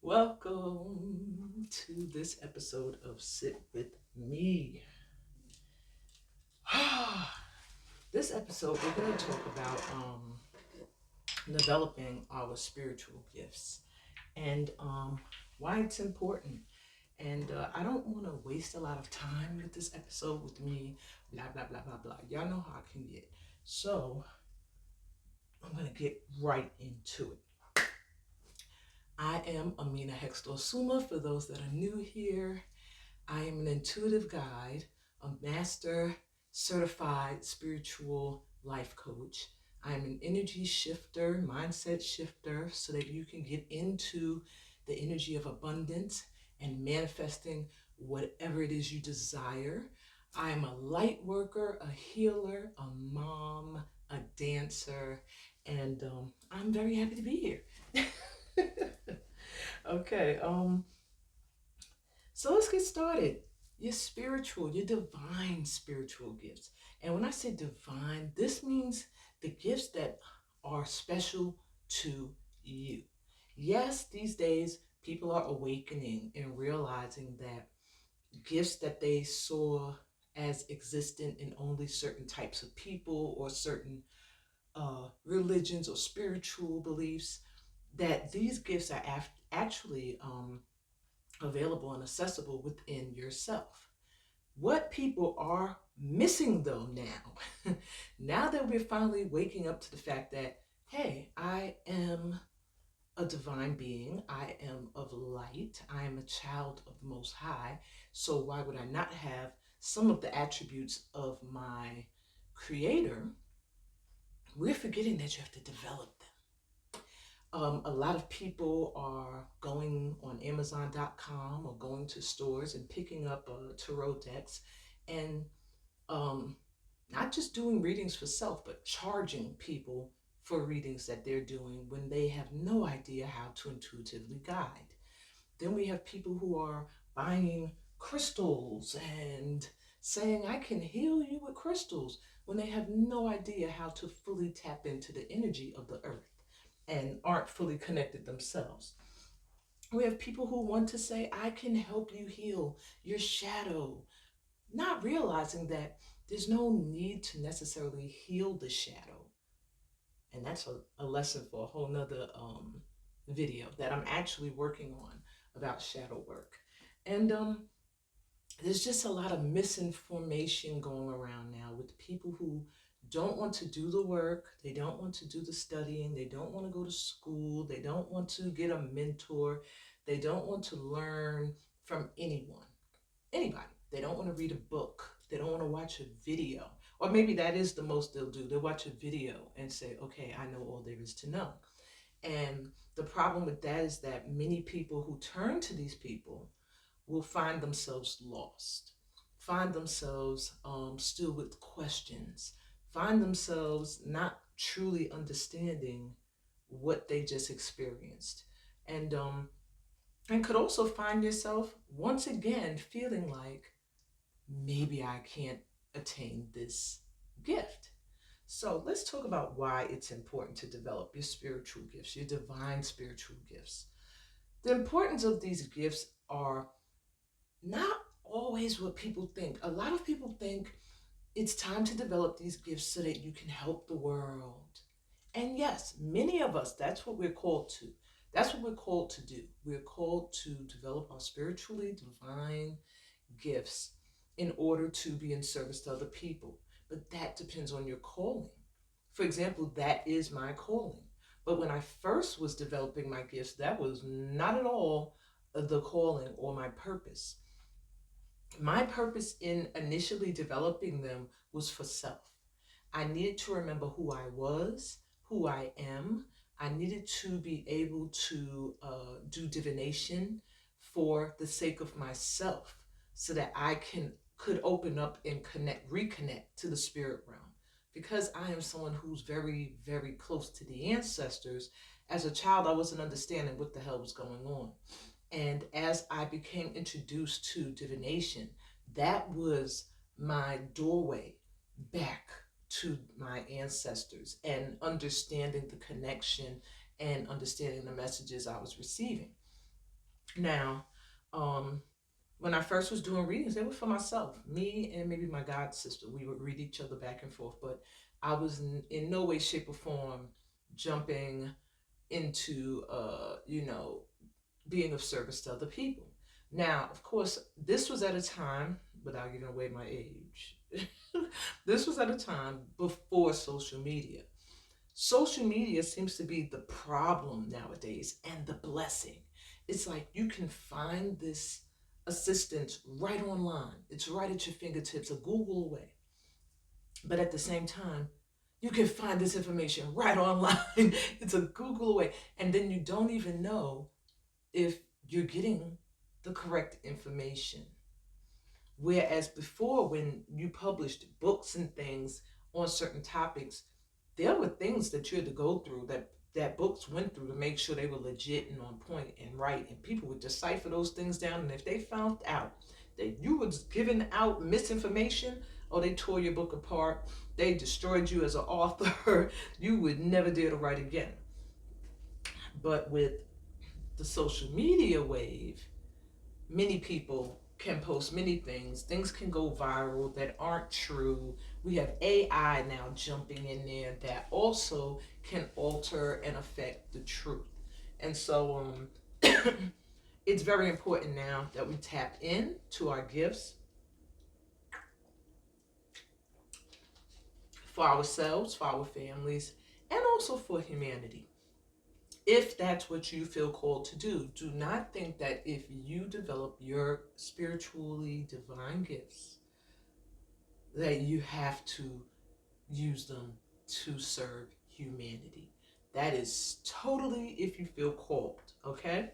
Welcome to this episode of Sit With Me. This episode, we're going to talk about developing our spiritual gifts and why it's important. And I don't want to waste a lot of time with this episode with me, blah, blah, blah, blah, blah. Y'all know how I can get. So I'm going to get right into it. I am Amina Hextor Suma, for those that are new here. I am an intuitive guide, a master certified spiritual life coach. I am an energy shifter, mindset shifter, so that you can get into the energy of abundance and manifesting whatever it is you desire. I am a light worker, a healer, a mom, a dancer, and I'm very happy to be here. Okay, so let's get started. Your divine spiritual gifts. And when I say divine, this means the gifts that are special to you. Yes, these days people are awakening and realizing that gifts that they saw as existent in only certain types of people or certain religions or spiritual beliefs, that these gifts are actually available and accessible within yourself. What people are missing though now, now that we're finally waking up to the fact that, hey, I am a divine being, I am of light, I am a child of the Most High, so why would I not have some of the attributes of my Creator? We're forgetting that you have to develop them. A lot of people are going on Amazon.com or going to stores and picking up tarot decks and not just doing readings for self, but charging people for readings that they're doing when they have no idea how to intuitively guide. Then we have people who are buying crystals and saying, I can heal you with crystals, when they have no idea how to fully tap into the energy of the earth and aren't fully connected themselves. We have people who want to say, I can help you heal your shadow, not realizing that there's no need to necessarily heal the shadow. And that's a lesson for a whole nother video that I'm actually working on about shadow work. And there's just a lot of misinformation going around now with people who don't want to do the work, they don't want to do the studying, they don't want to go to school, they don't want to get a mentor, they don't want to learn from anybody. They don't want to read a book, they don't want to watch a video. Or maybe that is the most they'll do. They'll watch a video and say, okay, I know all there is to know. And the problem with that is that many people who turn to these people will find themselves lost, find themselves still with questions, find themselves not truly understanding what they just experienced. And could also find yourself once again feeling like maybe I can't attain this gift. So let's talk about why it's important to develop your spiritual gifts, your divine spiritual gifts. The importance of these gifts are not always what people think. A lot of people think it's time to develop these gifts so that you can help the world. And yes, many of us, that's what we're called to. That's what we're called to do. We're called to develop our spiritually divine gifts in order to be in service to other people. But that depends on your calling. For example, that is my calling. But when I first was developing my gifts, that was not at all the calling or my purpose. My purpose in initially developing them was for self. I needed to remember who I was, who I am. I needed to be able to do divination for the sake of myself so that I could open up and reconnect to the spirit realm. Because I am someone who's very, very close to the ancestors, as a child, I wasn't understanding what the hell was going on. And as I became introduced to divination, that was my doorway back to my ancestors and understanding the connection and understanding the messages I was receiving. Now, when I first was doing readings, they were for myself, me and maybe my god sister. We would read each other back and forth, but I was in no way, shape, or form jumping into, being of service to other people. Now, of course, this was at a time, without giving away my age, this was at a time before social media. Social media seems to be the problem nowadays and the blessing. It's like you can find this assistance right online, it's right at your fingertips, a Google away. But at the same time, you can find this information right online, it's a Google away. And then you don't even know if you're getting the correct information. Whereas before, when you published books and things on certain topics, there were things that you had to go through, that books went through, to make sure they were legit and on point and right. And people would decipher those things down. And if they found out that you was giving out misinformation, or they tore your book apart, they destroyed you as an author, you would never dare to write again. But with the social media wave, many people can post many things. Things can go viral that aren't true. We have AI now jumping in there that also can alter and affect the truth. And so it's very important now that we tap in to our gifts for ourselves, for our families, and also for humanity. If that's what you feel called to do, do not think that if you develop your spiritually divine gifts, that you have to use them to serve humanity. That is totally if you feel called, okay?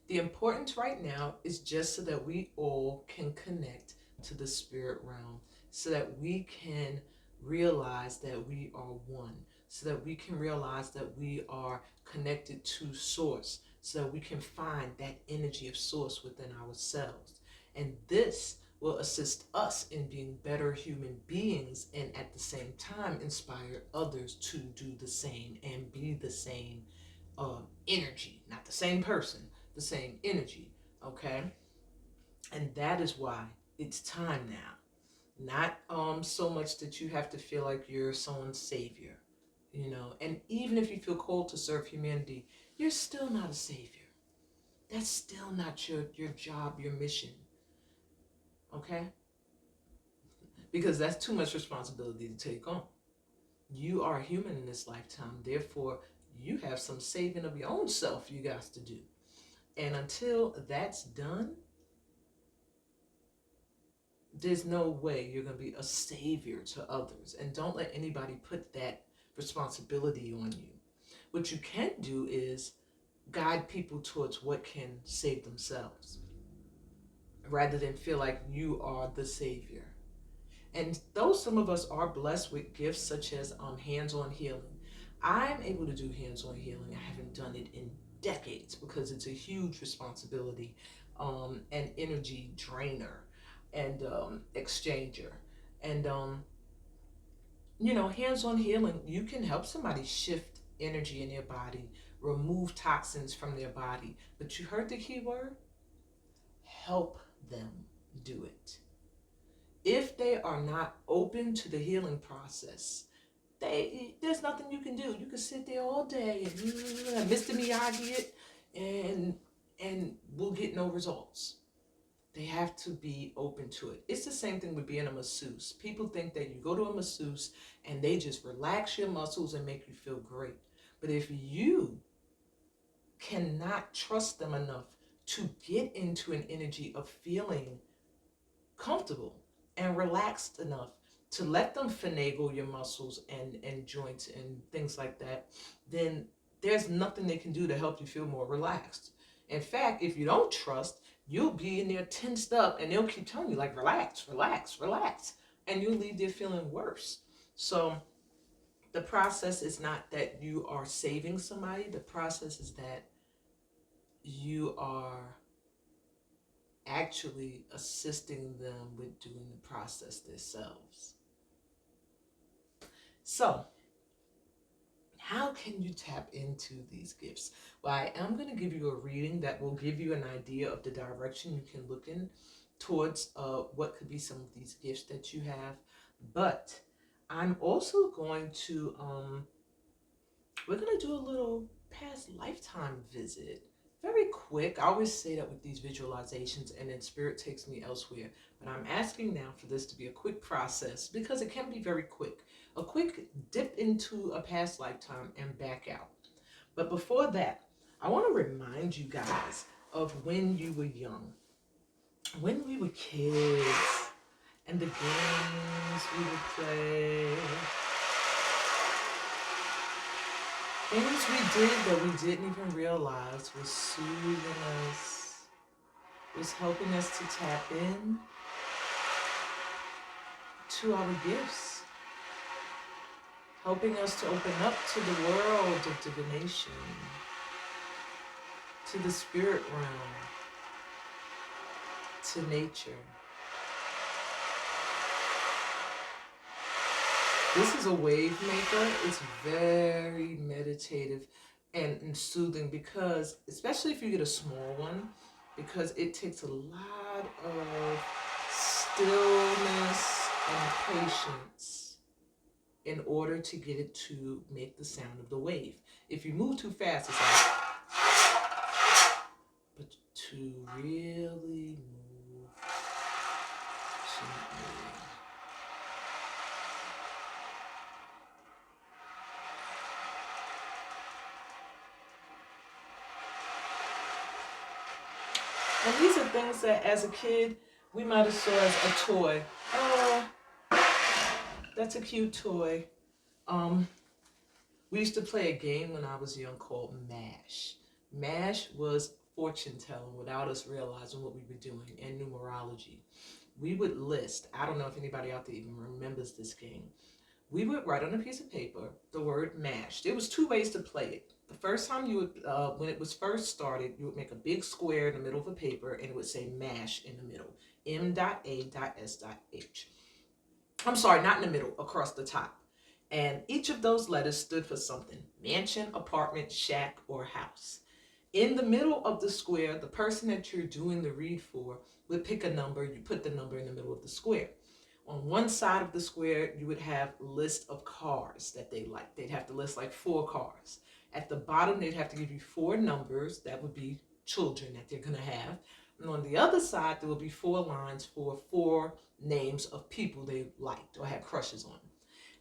The importance right now is just so that we all can connect to the spirit realm, so that we can realize that we are one, so that we can realize that we are connected to source, so that we can find that energy of source within ourselves. And this will assist us in being better human beings, and at the same time inspire others to do the same and be the same energy, not the same person, the same energy, okay? And that is why it's time now. Not so much that you have to feel like you're someone's savior, and even if you feel called to serve humanity, you're still not a savior. That's still not your job, your mission, okay? Because that's too much responsibility to take on. You are human in this lifetime, therefore you have some saving of your own self you got to do. And until that's done, there's no way you're going to be a savior to others. And don't let anybody put that responsibility on you. What you can do is guide people towards what can save themselves, rather than feel like you are the savior. And though some of us are blessed with gifts such as hands-on healing, I'm able to do hands-on healing. I haven't done it in decades because it's a huge responsibility, an energy drainer and exchanger. And hands-on healing, you can help somebody shift energy in their body, remove toxins from their body. But you heard the key word? Help them do it. If they are not open to the healing process, there's nothing you can do. You can sit there all day and Mr. Miyagi it, and we'll get no results. They have to be open to it. It's the same thing with being a masseuse. People think that you go to a masseuse and they just relax your muscles and make you feel great. But if you cannot trust them enough to get into an energy of feeling comfortable and relaxed enough to let them finagle your muscles and joints and things like that, then there's nothing they can do to help you feel more relaxed. In fact, if you don't trust, you'll be in there tensed up and they'll keep telling you, like, relax, relax, relax. And you'll leave there feeling worse. So the process is not that you are saving somebody. The process is that you are actually assisting them with doing the process themselves. So, How can you tap into these gifts? Well, I am going to give you a reading that will give you an idea of the direction you can look in towards what could be some of these gifts that you have. But I'm also going to, we're going to do a little past lifetime visit. Very quick. I always say that with these visualizations, and then spirit takes me elsewhere. But I'm asking now for this to be a quick process because it can be very quick. A quick dip into a past lifetime and back out. But before that, I want to remind you guys of when you were young, when we were kids, and the games we would play. Things we did that we didn't even realize was soothing us, was helping us to tap in to our gifts, helping us to open up to the world of divination, to the spirit realm, to nature. This is a wave maker. It's very meditative and soothing because, especially if you get a small one, because it takes a lot of stillness and patience in order to get it to make the sound of the wave. If you move too fast, it's like, but to really move gently. And these are things that as a kid, we might have saw as a toy. Oh, that's a cute toy. We used to play a game when I was young called MASH. MASH was fortune telling without us realizing what we were doing, and numerology. We would list, I don't know if anybody out there even remembers this game. We would write on a piece of paper the word MASH. There was two ways to play it. The first time you would, when it was first started, you would make a big square in the middle of a paper and it would say MASH in the middle. M.A.S.H. I'm sorry, not in the middle, across the top. And each of those letters stood for something: mansion, apartment, shack, or house. In the middle of the square, the person that you're doing the read for would pick a number. You put the number in the middle of the square. On one side of the square, you would have a list of cars that they like. They'd have to list like 4 cars. At the bottom, they'd have to give you 4 numbers. That would be children that they're going to have. And on the other side, there will be 4 lines for 4 names of people they liked or had crushes on.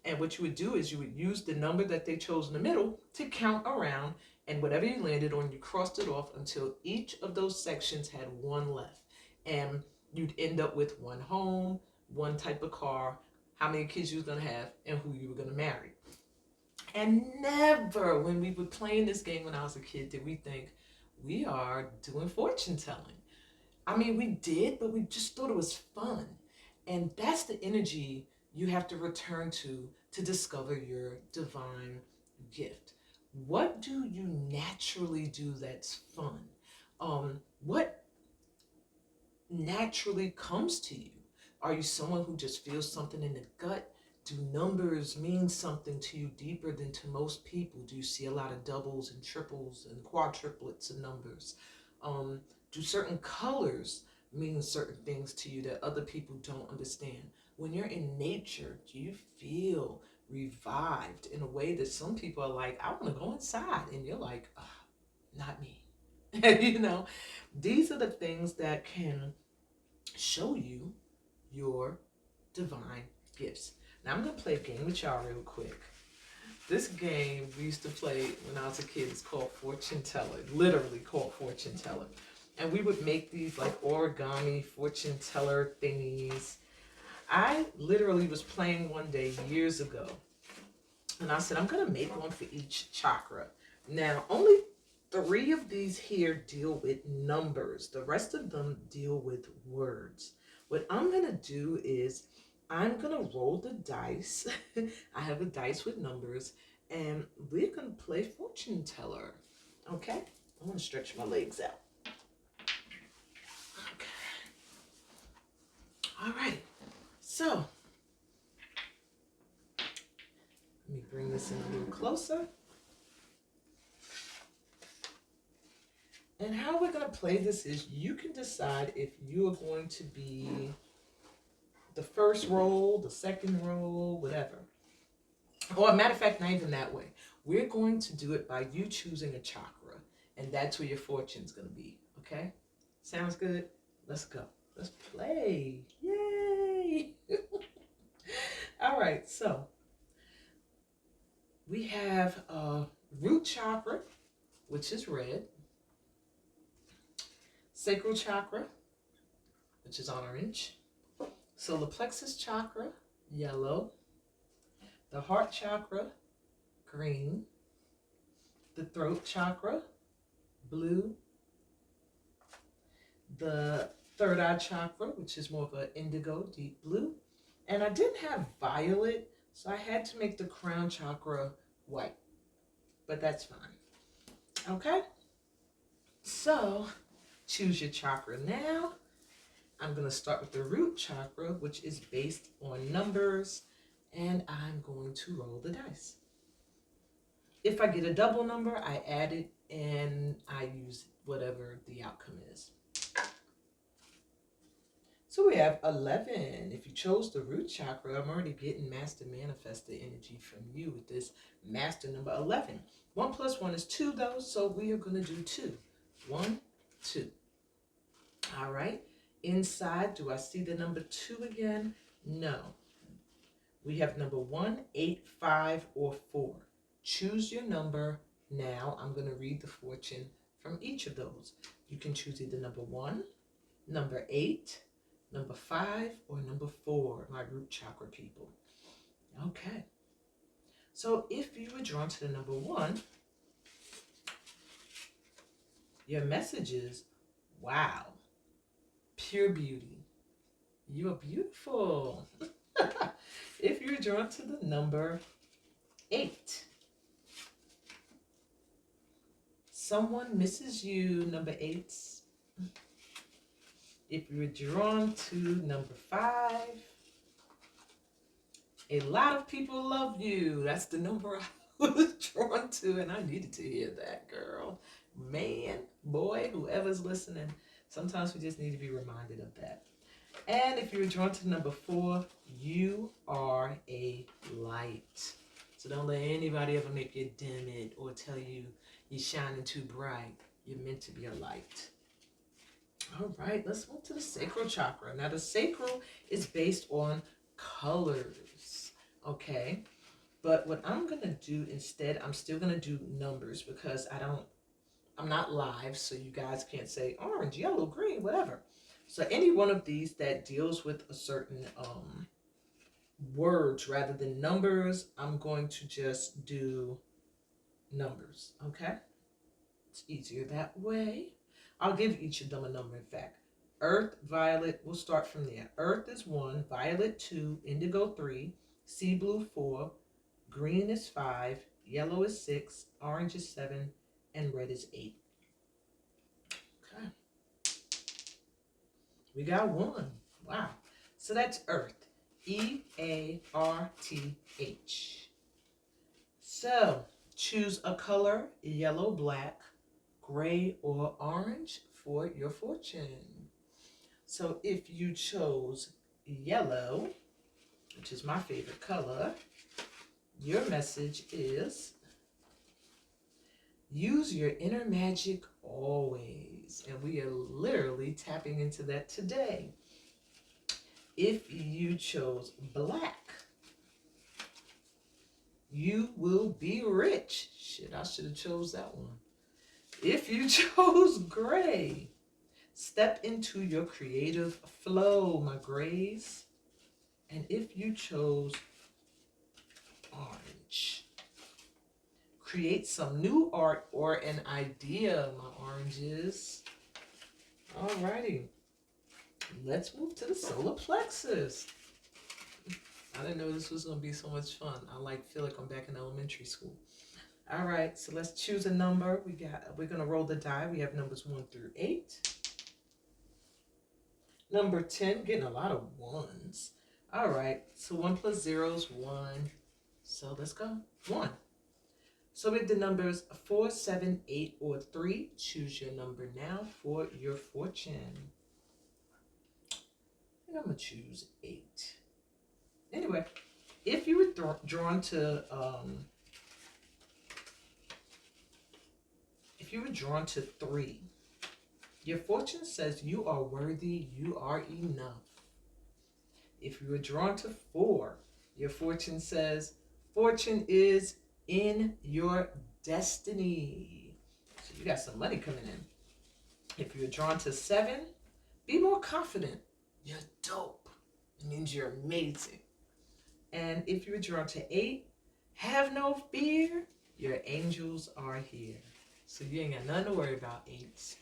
And what you would do is you would use the number that they chose in the middle to count around, and whatever you landed on, you crossed it off until each of those sections had 1 left. And you'd end up with 1 home, 1 type of car, how many kids you was going to have, and who you were going to marry. And never, when we were playing this game when I was a kid, did we think we are doing fortune telling. I mean, we did, but we just thought it was fun. And that's the energy you have to return to discover your divine gift. What do you naturally do that's fun? What naturally comes to you? Are you someone who just feels something in the gut? Do numbers mean something to you deeper than to most people? Do you see a lot of doubles and triples and quadruplets of numbers? Do certain colors mean certain things to you that other people don't understand? When you're in nature, do you feel revived in a way that some people are like, I want to go inside, and you're like, not me. You know, these are the things that can show you your divine gifts. Now I'm going to play a game with y'all real quick. This game we used to play when I was a kid is called Fortune Teller, literally called Fortune Teller. And we would make these like origami fortune teller thingies. I literally was playing one day years ago, and I said, I'm going to make one for each chakra. Now, only 3 of these here deal with numbers. The rest of them deal with words. What I'm going to do is I'm going to roll the dice. I have a dice with numbers, and we're going to play fortune teller. Okay? I'm going to stretch my legs out. Okay. All right. So, let me bring this in a little closer. And how we're going to play this is you can decide if you are going to be the first roll, the second roll, whatever. Or, a matter of fact, not even that way. We're going to do it by you choosing a chakra, and that's where your fortune's going to be. Okay? Sounds good? Let's go. Let's play. Yay! All right, so we have root chakra, which is red, sacral chakra, which is orange, solar plexus chakra, yellow, the heart chakra, green, the throat chakra, blue, the third eye chakra, which is more of an indigo, deep blue. And I didn't have violet, so I had to make the crown chakra white, but that's fine. Okay? So, choose your chakra now. I'm going to start with the root chakra, which is based on numbers, and I'm going to roll the dice. If I get a double number, I add it and I use whatever the outcome is. So we have 11. If you chose the root chakra, I'm already getting master manifested energy from you with this master number 11. 1 plus 1 is 2 though, so we are going to do 2. 1, 2. All right. Inside, do I see the number 2 again? No. We have number 1, 8, 5, or 4. Choose your number now. I'm going to read the fortune from each of those. You can choose either number 1, number 8, number 5, or number 4, my root chakra people. Okay. So if you were drawn to the number 1, your message is, wow, pure beauty. You are beautiful. If you're drawn to the number 8, someone misses you, number 8s. If you're drawn to number 5, a lot of people love you. That's the number I was drawn to, and I needed to hear that, girl. Man, boy, whoever's listening, sometimes we just need to be reminded of that. And if you're drawn to number 4, you are a light. So don't let anybody ever make you dim it or tell you you're shining too bright. You're meant to be a light. All right, let's move to the sacral chakra. Now, the sacral is based on colors, okay? But what I'm going to do instead, I'm still going to do numbers because I'm not live, so you guys can't say orange, yellow, green, whatever. So any one of these that deals with a certain words rather than numbers, I'm going to just do numbers, okay? It's easier that way. I'll give each of them a number, in fact. Earth, violet, we'll start from there. Earth is 1, violet 2, indigo 3, sea blue 4, green is 5, yellow is 6, orange is 7, and red is 8. Okay. We got 1. Wow. So that's Earth. E-A-R-T-H. So choose a color, yellow, black, gray, or orange for your fortune. So if you chose yellow, which is my favorite color, your message is use your inner magic always. And we are literally tapping into that today. If you chose black, you will be rich. Shit, I should have chose that one. If you chose gray, step into your creative flow, my grays. And if you chose orange, create some new art or an idea, my oranges. Alrighty, let's move to the solar plexus. I didn't know this was going to be so much fun. I feel like I'm back in elementary school. All right, so let's choose a number. We're going to roll the die. We have numbers 1 through 8. Number 10, getting a lot of 1s. All right, so 1 plus 0 is 1. So let's go. 1. So with the numbers 4, 7, 8, or 3, choose your number now for your fortune. And I'm going to choose 8. Anyway, if you were drawn to if you were drawn to 3, your fortune says you are worthy, you are enough. If you were drawn to 4, your fortune says fortune is in your destiny. So you got some money coming in. If you're drawn to 7, be more confident. You're dope. It means you're amazing. And if you're drawn to 8, have no fear. Your angels are here. So you ain't got nothing to worry about, 8s.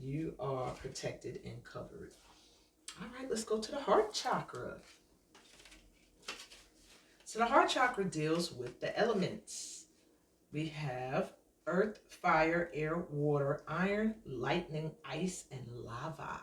You are protected and covered. All right, let's go to the heart chakra. So the heart chakra deals with the elements. We have earth, fire, air, water, iron, lightning, ice, and lava.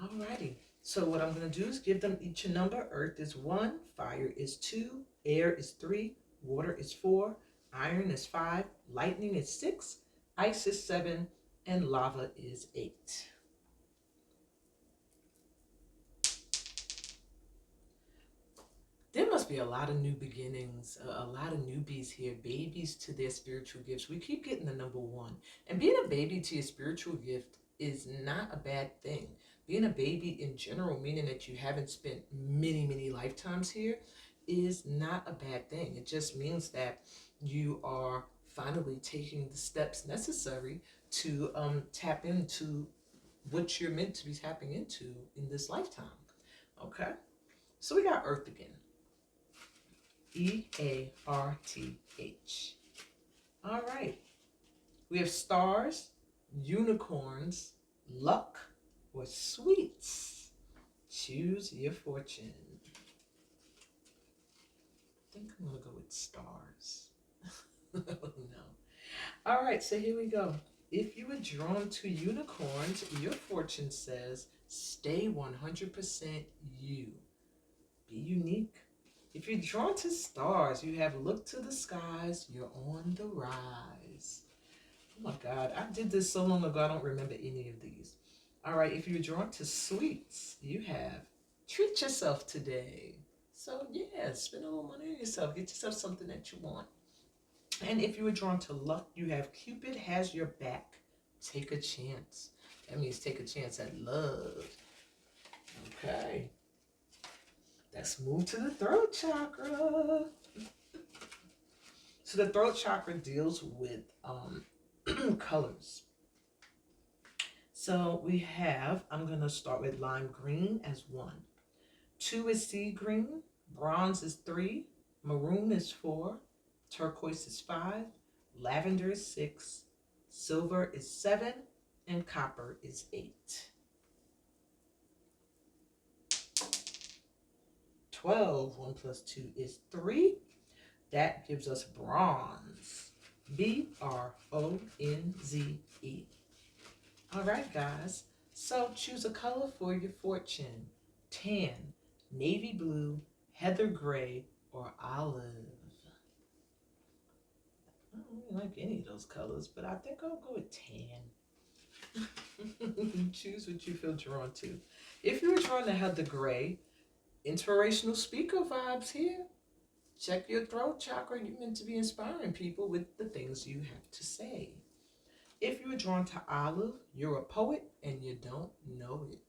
Alrighty. So what I'm going to do is give them each a number. Earth is 1, fire is 2, air is 3, water is 4, iron is 5, lightning is 6, ice is 7, and lava is 8. There must be a lot of new beginnings, a lot of newbies here, babies to their spiritual gifts. We keep getting the number 1. And being a baby to your spiritual gift is not a bad thing. Being a baby in general, meaning that you haven't spent many, many lifetimes here, is not a bad thing. It just means that you are finally taking the steps necessary to tap into what you're meant to be tapping into in this lifetime. Okay? So we got Earth again. E-A-R-T-H. All right. We have stars, unicorns, luck, or sweets. Choose your fortune. I think I'm going to go with stars. No. All right, so here we go. If you were drawn to unicorns, your fortune says stay 100% you. Be unique. If you're drawn to stars, you have looked to the skies, you're on the rise. Oh my God, I did this so long ago, I don't remember any of these. All right, if you're drawn to sweets, you have treat yourself today. So yeah, spend a little money on yourself. Get yourself something that you want. And if you were drawn to luck, you have Cupid has your back. Take a chance. That means take a chance at love. Okay. Let's move to the throat chakra. So the throat chakra deals with colors. So we have, I'm going to start with lime green as 1. 2 is sea green. Bronze is 3. Maroon is 4. Turquoise is 5. Lavender is 6. Silver is 7. And copper is 8. 12. 1 plus 2 is 3. That gives us bronze. B-R-O-N-Z-E. All right, guys. So choose a color for your fortune. Tan, navy blue, heather gray, or olive. I don't really like any of those colors, but I think I'll go with tan. Choose what you feel drawn to. If you were drawn to heather gray, inspirational speaker vibes here. Check your throat chakra. You're meant to be inspiring people with the things you have to say. If you were drawn to olive, you're a poet and you don't know it.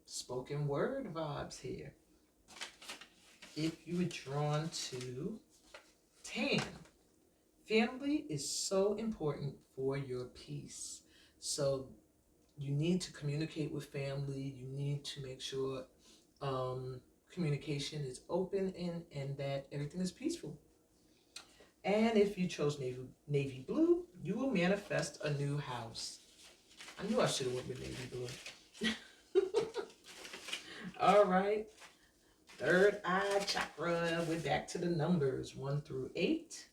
Spoken word vibes here. If you were drawn to tan, family is so important for your peace. So you need to communicate with family. You need to make sure communication is open and that everything is peaceful. And if you chose navy blue, you will manifest a new house. I knew I should have went with navy blue. All right. Third eye chakra. We're back to the numbers 1 through 8.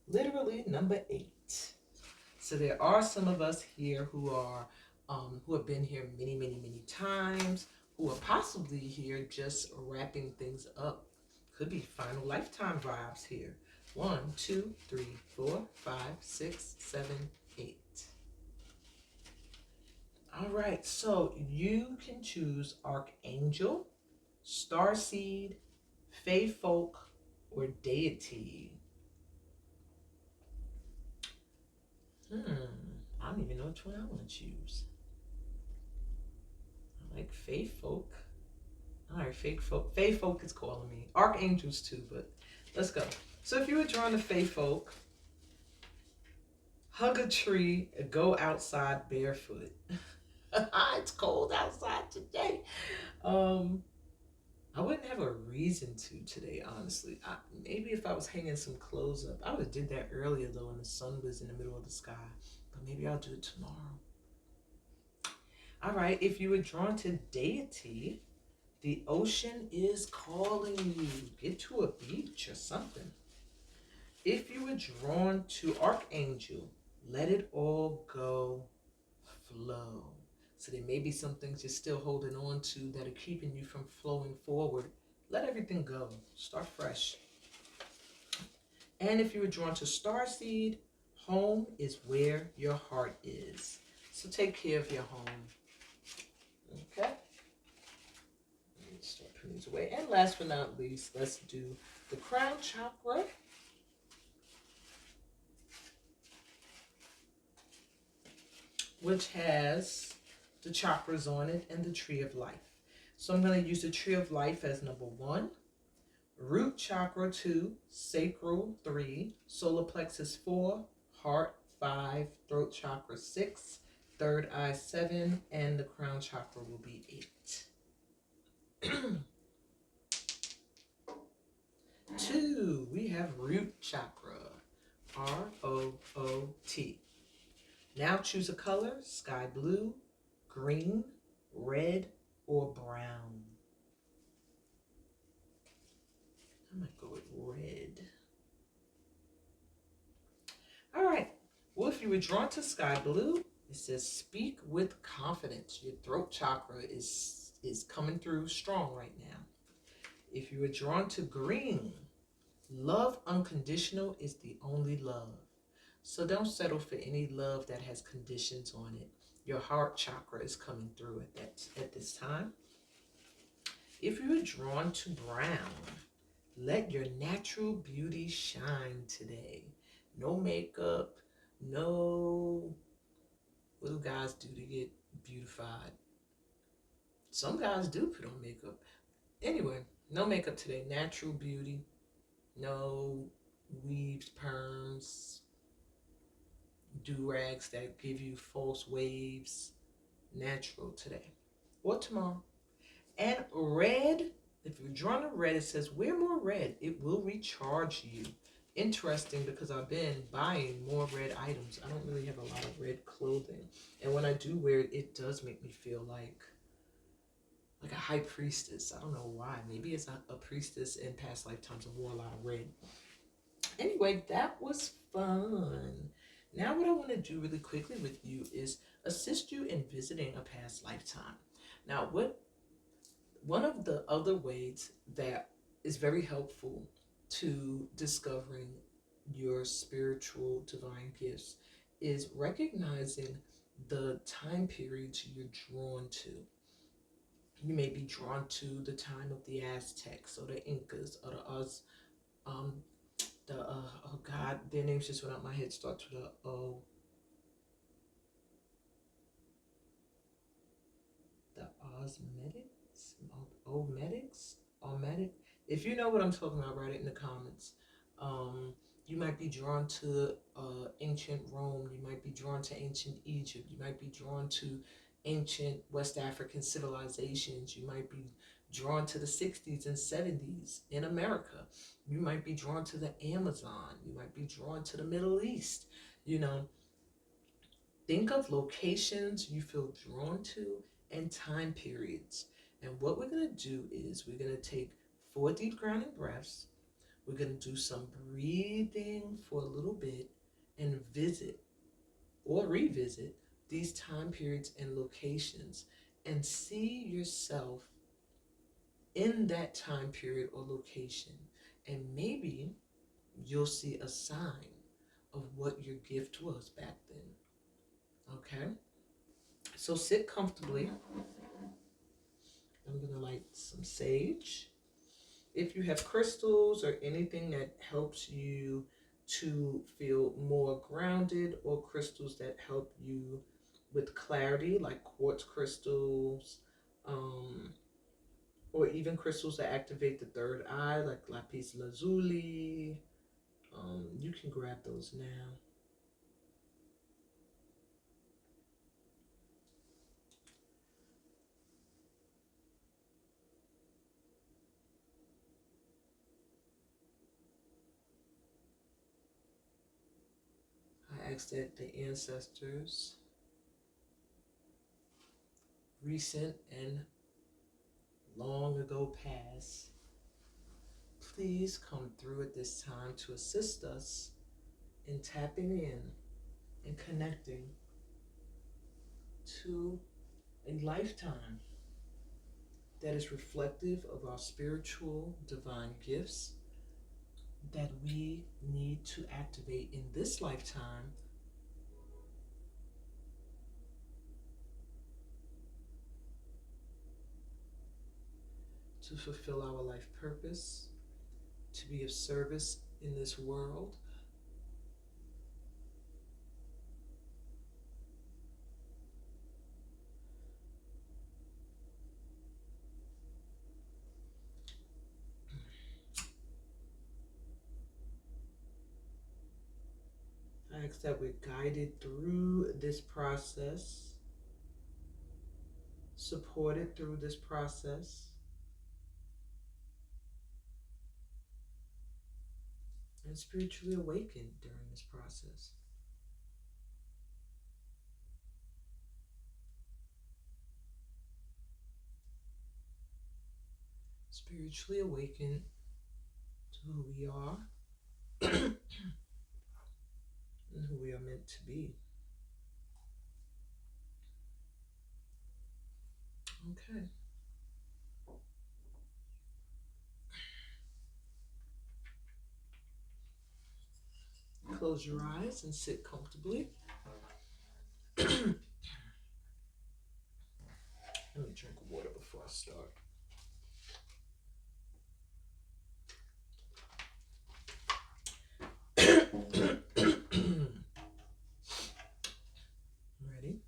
Literally number 8. So there are some of us here who are who have been here many times, who are possibly here just wrapping things up. Could be final lifetime vibes here. 1, 2, 3, 4, 5, 6, 7, 8. All right, so you can choose Archangel, Starseed, Fae Folk, or Deity. I don't even know which one I want to choose. I like Fae Folk. All right, Fae Folk. Fae Folk is calling me. Archangels too, but let's go. So if you were drawn to Fae Folk, hug a tree, go outside barefoot. It's cold outside today. I wouldn't have a reason to today, honestly. Maybe if I was hanging some clothes up, I would have did that earlier though, when the sun was in the middle of the sky. But maybe I'll do it tomorrow. All right, if you were drawn to Deity, the ocean is calling you. Get to a beach or something. If you were drawn to Archangel, let it all go, flow. So there may be some things you're still holding on to that are keeping you from flowing forward. Let everything go. Start fresh. And if you were drawn to Starseed, home is where your heart is. So take care of your home. Okay? Let me start putting these away. And last but not least, let's do the crown chakra. Which has the chakras on it and the tree of life. So I'm going to use the tree of life as number 1, root chakra 2, sacral 3, solar plexus 4, heart 5, throat chakra 6, third eye 7, and the crown chakra will be 8. 2, we have root chakra, R-O-O-T. Now choose a color, sky blue, green, red, or brown. I might go with red. All right. Well, if you were drawn to sky blue, it says speak with confidence. Your throat chakra is coming through strong right now. If you were drawn to green, love unconditional is the only love. So don't settle for any love that has conditions on it. Your heart chakra is coming through at this time. If you were drawn to brown, let your natural beauty shine today. No makeup, no, what do guys do to get beautified? Some guys do put on makeup. Anyway, no makeup today. Natural beauty, no weaves, perms, do-rags that give you false waves. Natural today or tomorrow. And red, if you're drawn to red, it says wear more red. It will recharge you. Interesting, because I've been buying more red items. I don't really have a lot of red clothing. And when I do wear it, it does make me feel like a high priestess. I don't know why. Maybe it's a priestess in past lifetimes and wore a lot of red. Anyway, that was fun. Now what I want to do really quickly with you is assist you in visiting a past lifetime. Now, one of the other ways that is very helpful to discovering your spiritual divine gifts is recognizing the time periods you're drawn to. You may be drawn to the time of the Aztecs or the Incas or oh God, their names just went out my head. Starts with a O. The Osmetics, Olmedic. If you know what I'm talking about, write it in the comments. You might be drawn to ancient Rome. You might be drawn to ancient Egypt. You might be drawn to ancient West African civilizations. You might be drawn to the 60s and 70s in America. You might be drawn to the Amazon. You might be drawn to the Middle East. You know, think of locations you feel drawn to and time periods. And what we're going to do is we're going to take 4 deep grounding breaths. We're going to do some breathing for a little bit and visit or revisit these time periods and locations and see yourself in that time period or location. And maybe you'll see a sign of what your gift was back then. Okay? So sit comfortably. I'm going to light some sage. If you have crystals or anything that helps you to feel more grounded, or crystals that help you with clarity, like quartz crystals, um, or even crystals that activate the third eye, like lapis lazuli, you can grab those now. I ask that the ancestors, recent and long ago past, please come through at this time to assist us in tapping in and connecting to a lifetime that is reflective of our spiritual divine gifts that we need to activate in this lifetime to fulfill our life purpose, to be of service in this world. I ask that we're guided through this process, supported through this process, and spiritually awakened during this process. Spiritually awakened to who we are and who we are meant to be. Okay. Close your eyes and sit comfortably. Let me drink water before I start. Ready?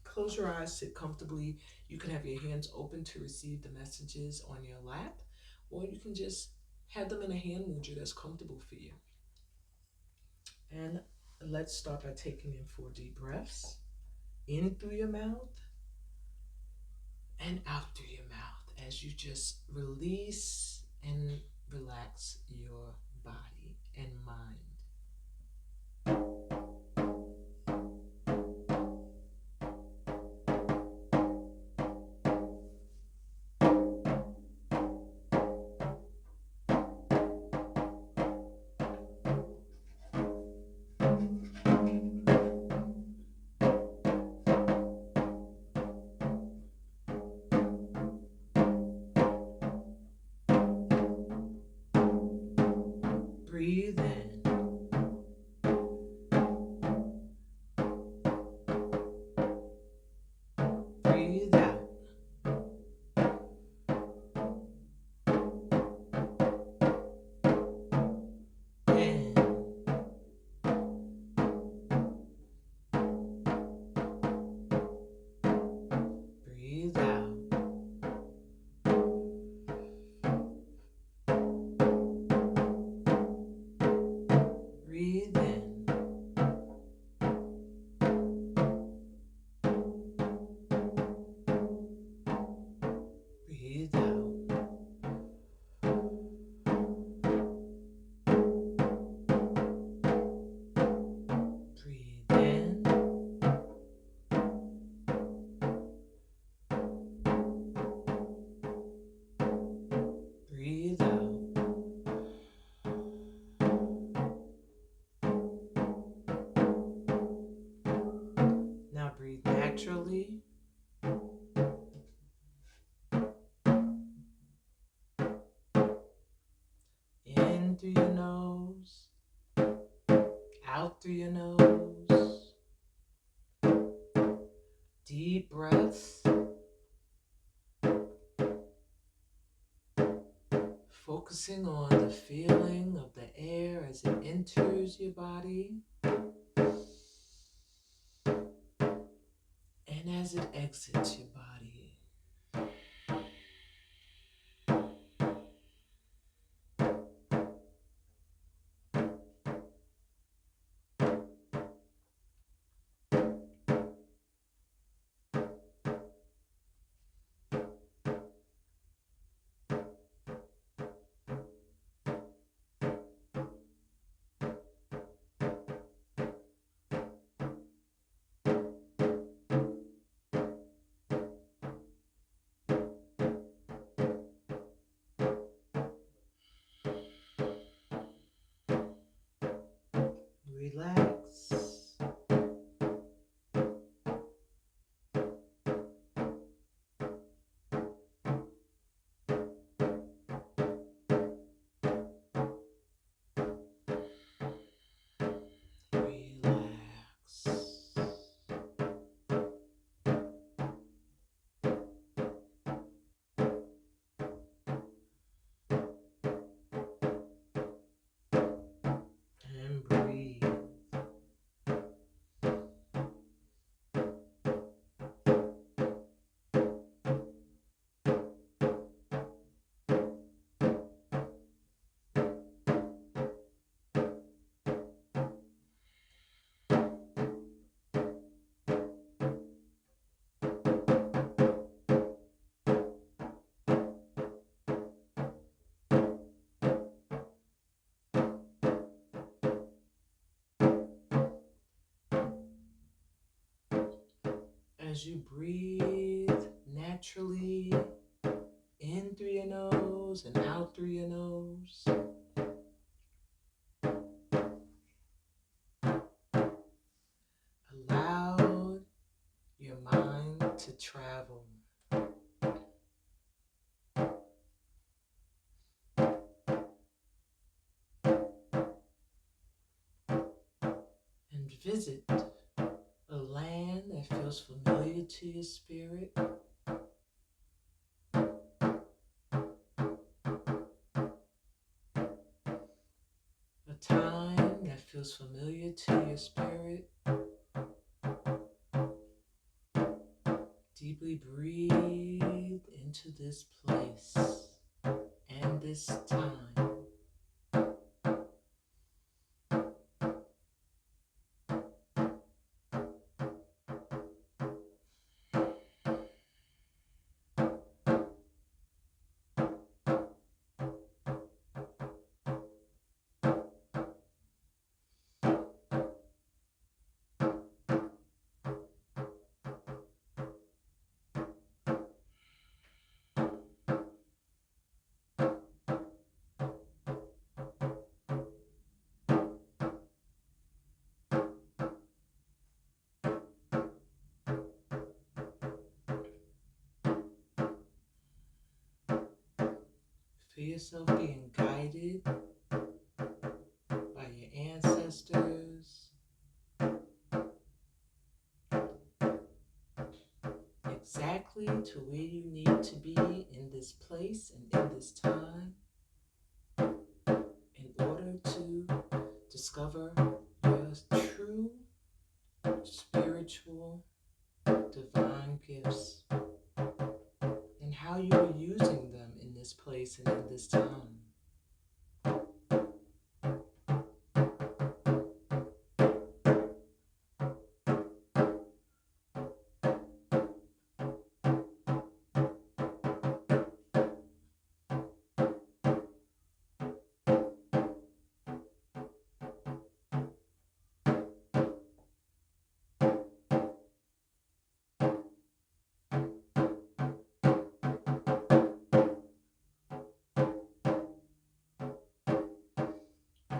Close your eyes, sit comfortably. You can have your hands open to receive the messages on your lap, or you can just have them in a hand mudra that's comfortable for you. And let's start by taking in 4 deep breaths. In through your mouth and out through your mouth as you just release and relax your body and mind. Breathe in. through your nose, out through your nose. Deep breaths. Focusing on the feeling of the air as it enters your body and as it exits your body. Relax. Relax. And breathe. As you breathe naturally in through your nose and out through your nose, allow your mind to travel. And visit a land that feels familiar to your spirit. A time that feels familiar to your spirit. Deeply breathe into this place and this time. Feel yourself being guided by your ancestors, exactly to where you need to be in this place and in this time in order to discover your true spiritual divine gifts and how you are using them in this place and in this time.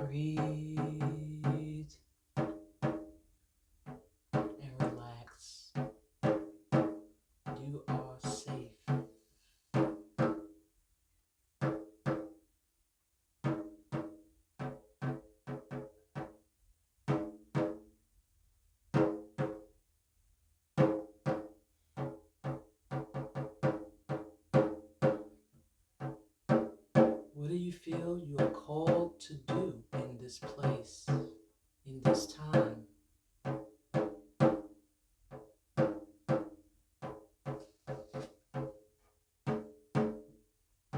Breathe and relax. You are safe. feel you are called to do in this place, in this time.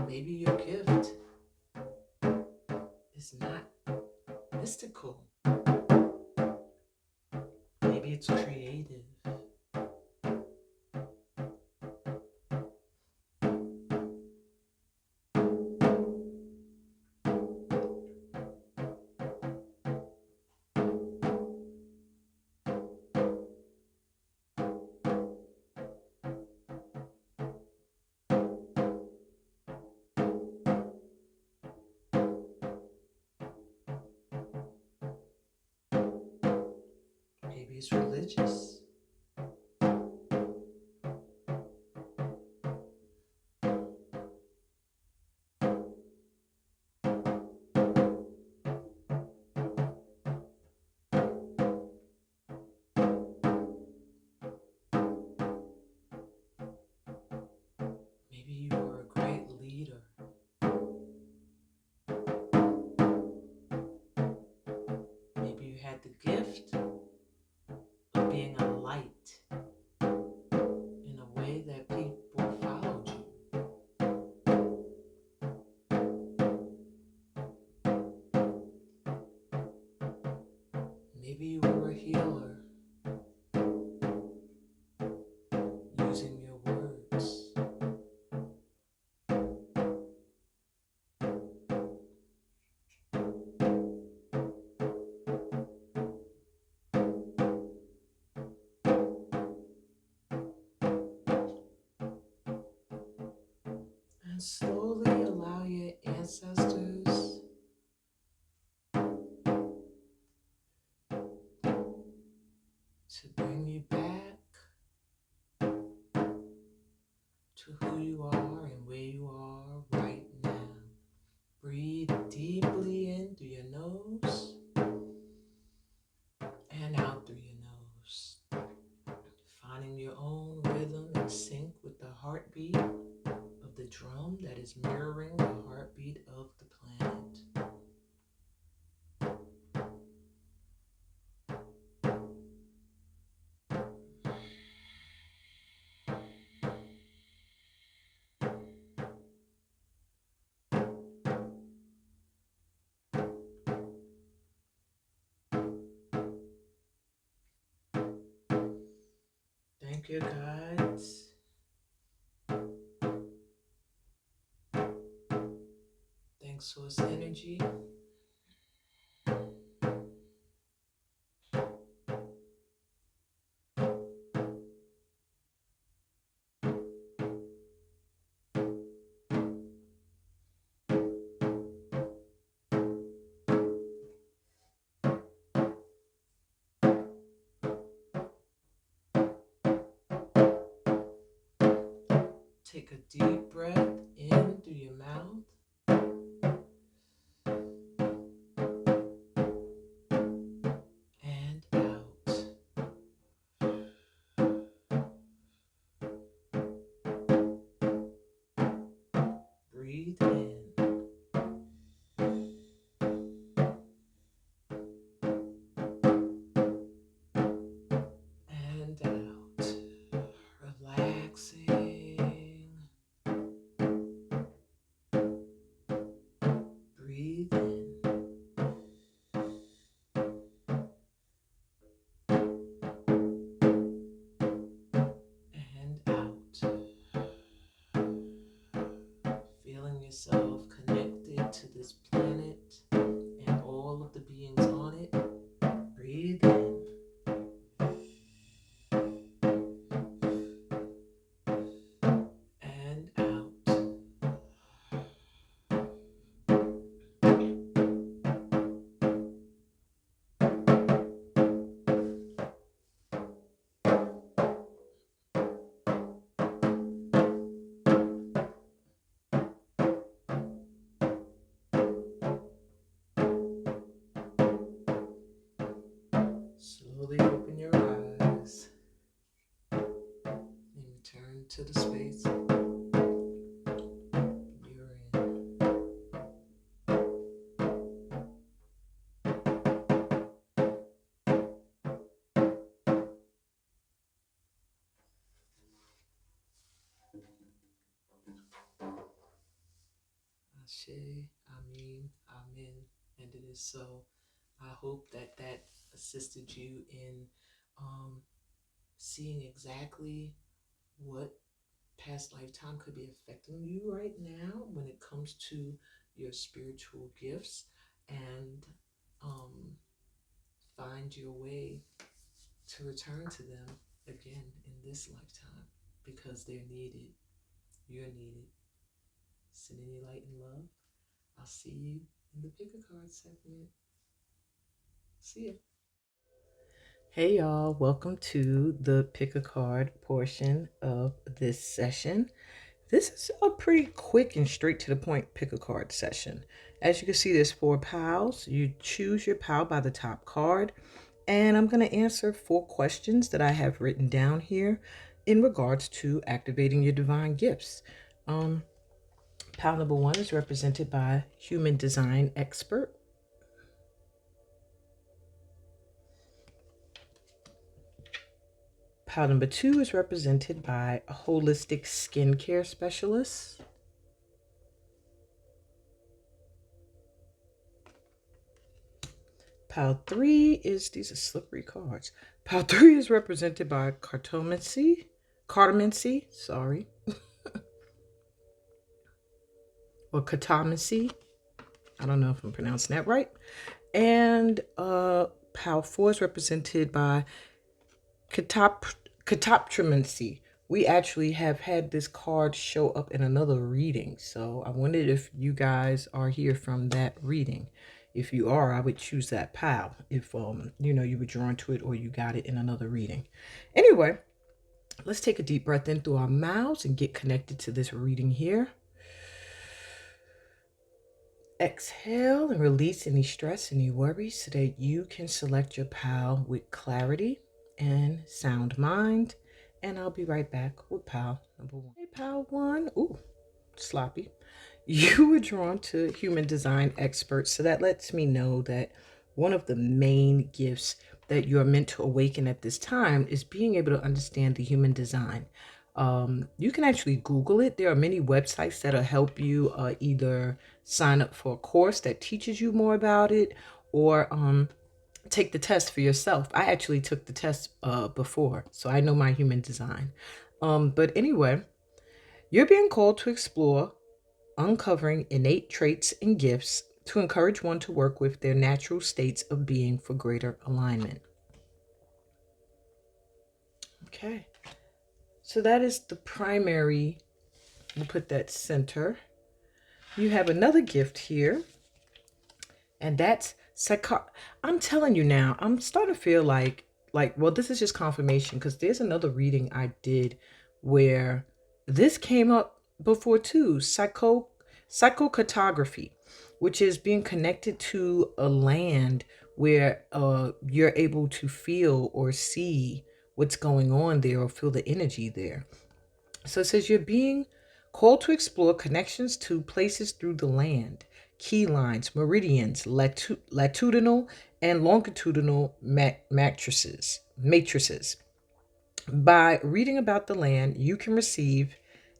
Maybe your gift is not mystical. Maybe it's creative. Maybe it's religious. Maybe you are a great leader. Maybe you had the gift of being a light in a way that people followed you. Maybe you were a healer using your words. And slowly allow your ancestors to bring you back to who you are and where you are right now. Breathe deeply in through your nose and out through your nose. Finding your own rhythm in sync with the heartbeat of the drum that is mirroring the heartbeat of the planet. Thank you, guides. Thanks, Source Energy. Take a deep breath in through your mouth. And out. Breathe in. And out. Relaxing. Breathe in. And out. Feeling yourself connected to this planet and all of the beings on it. Breathe in. And out. Slowly open your eyes and return to the space you're in. Ashe, Amen, Amen, and it is so. I hope that that assisted you in um, seeing exactly what past lifetime could be affecting you right now when it comes to your spiritual gifts, and um, find your way to return to them again in this lifetime because they're needed. You're needed. Sending you light and love. I'll see you in the pick a card segment. See ya. Hey y'all, welcome to the pick a card portion of this session. This is a pretty quick and straight to the point pick a card session. As you can see, there's 4 piles. You choose your pile by the top card, and I'm going to answer 4 questions that I have written down here in regards to activating your divine gifts. Pile number 1 is represented by human design expert. Pile number 2 is represented by a holistic skincare specialist. Pile 3 is, these are slippery cards. Pile 3 is represented by cartomancy, sorry, or cartomancy. I don't know if I'm pronouncing that right. And pile 4 is represented by catoptromancy. We actually have had this card show up in another reading, so I wondered if you guys are here from that reading. If you are, I would choose that pile if you were drawn to it or you got it in another reading. Anyway, let's take a deep breath in through our mouths and get connected to this reading here. Exhale and release any stress, any worries, so that you can select your pile with clarity and sound mind. And I'll be right back with pile number 1. Hey, pile 1. Ooh, sloppy. You were drawn to human design experts, so that lets me know that one of the main gifts that you're meant to awaken at this time is being able to understand the human design. You can actually Google it. There are many websites that'll help you either sign up for a course that teaches you more about it, or take the test for yourself. I actually took the test before, so I know my human design. But anyway, you're being called to explore uncovering innate traits and gifts to encourage one to work with their natural states of being for greater alignment. Okay, so that is the primary. We'll put that center. You have another gift here, and that's I'm telling you now, I'm starting to feel like, well, this is just confirmation, because there's another reading I did where this came up before too. Psychocartography, which is being connected to a land where you're able to feel or see what's going on there or feel the energy there. So it says you're being called to explore connections to places through the land, key lines, meridians, latitudinal and longitudinal matrices. By reading about the land, you can receive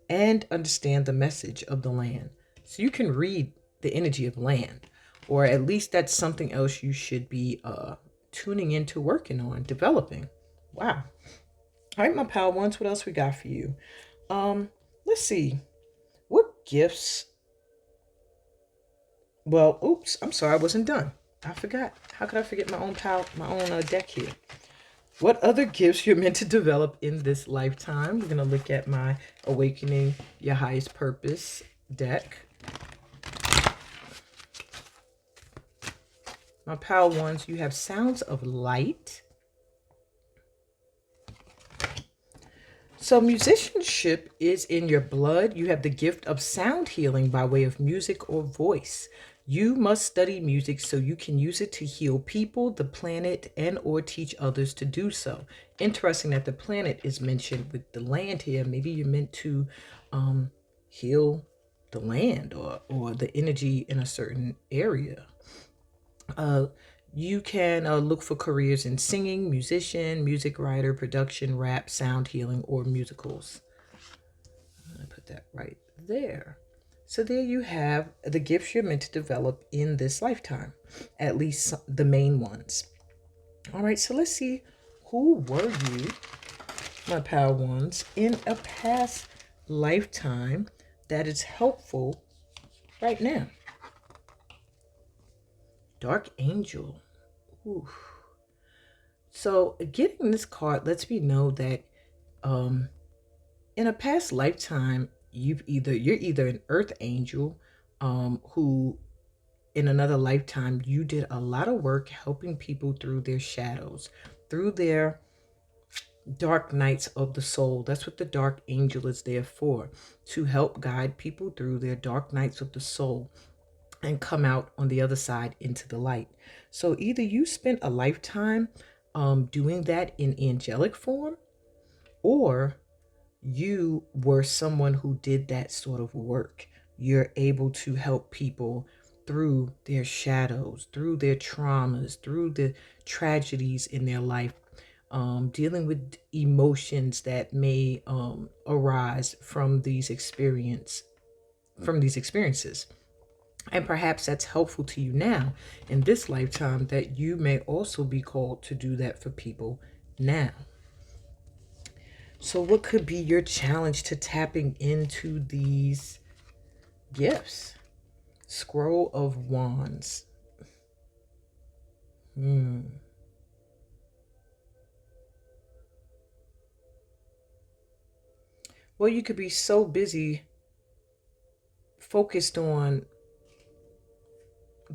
and understand the message of the land. So you can read the energy of land, or at least that's something else you should be tuning into, working on, developing. Wow. All right, my pal ones, what else we got for you? Let's see. What gifts? Well, oops, I'm sorry, I wasn't done. I forgot. How could I forget my own deck here? What other gifts you're meant to develop in this lifetime? We're going to look at my Awakening Your Highest Purpose deck. My pal ones, you have Sounds of Light. So musicianship is in your blood. You have the gift of sound healing by way of music or voice. You must study music so you can use it to heal people, the planet, and or teach others to do so. Interesting that the planet is mentioned with the land here. Maybe you're meant to heal the land or the energy in a certain area. You can look for careers in singing, musician, music writer, production, rap, sound healing, or musicals. I'm going to put that right there. So there you have the gifts you're meant to develop in this lifetime, at least the main ones. All right, so let's see, who were you, my power ones, in a past lifetime that is helpful right now? Dark Angel. Ooh. So getting this card lets me know that um, in a past lifetime, you're either an Earth Angel, who in another lifetime you did a lot of work helping people through their shadows, through their dark nights of the soul. That's what the Dark Angel is there for, to help guide people through their dark nights of the soul and come out on the other side into the light. So either you spent a lifetime doing that in angelic form, or you were someone who did that sort of work. You're able to help people through their shadows, through their traumas, through the tragedies in their life, dealing with emotions that may arise from these experiences. And perhaps that's helpful to you now in this lifetime, that you may also be called to do that for people now. So, what could be your challenge to tapping into these gifts? Scroll of Wands. Well, you could be so busy focused on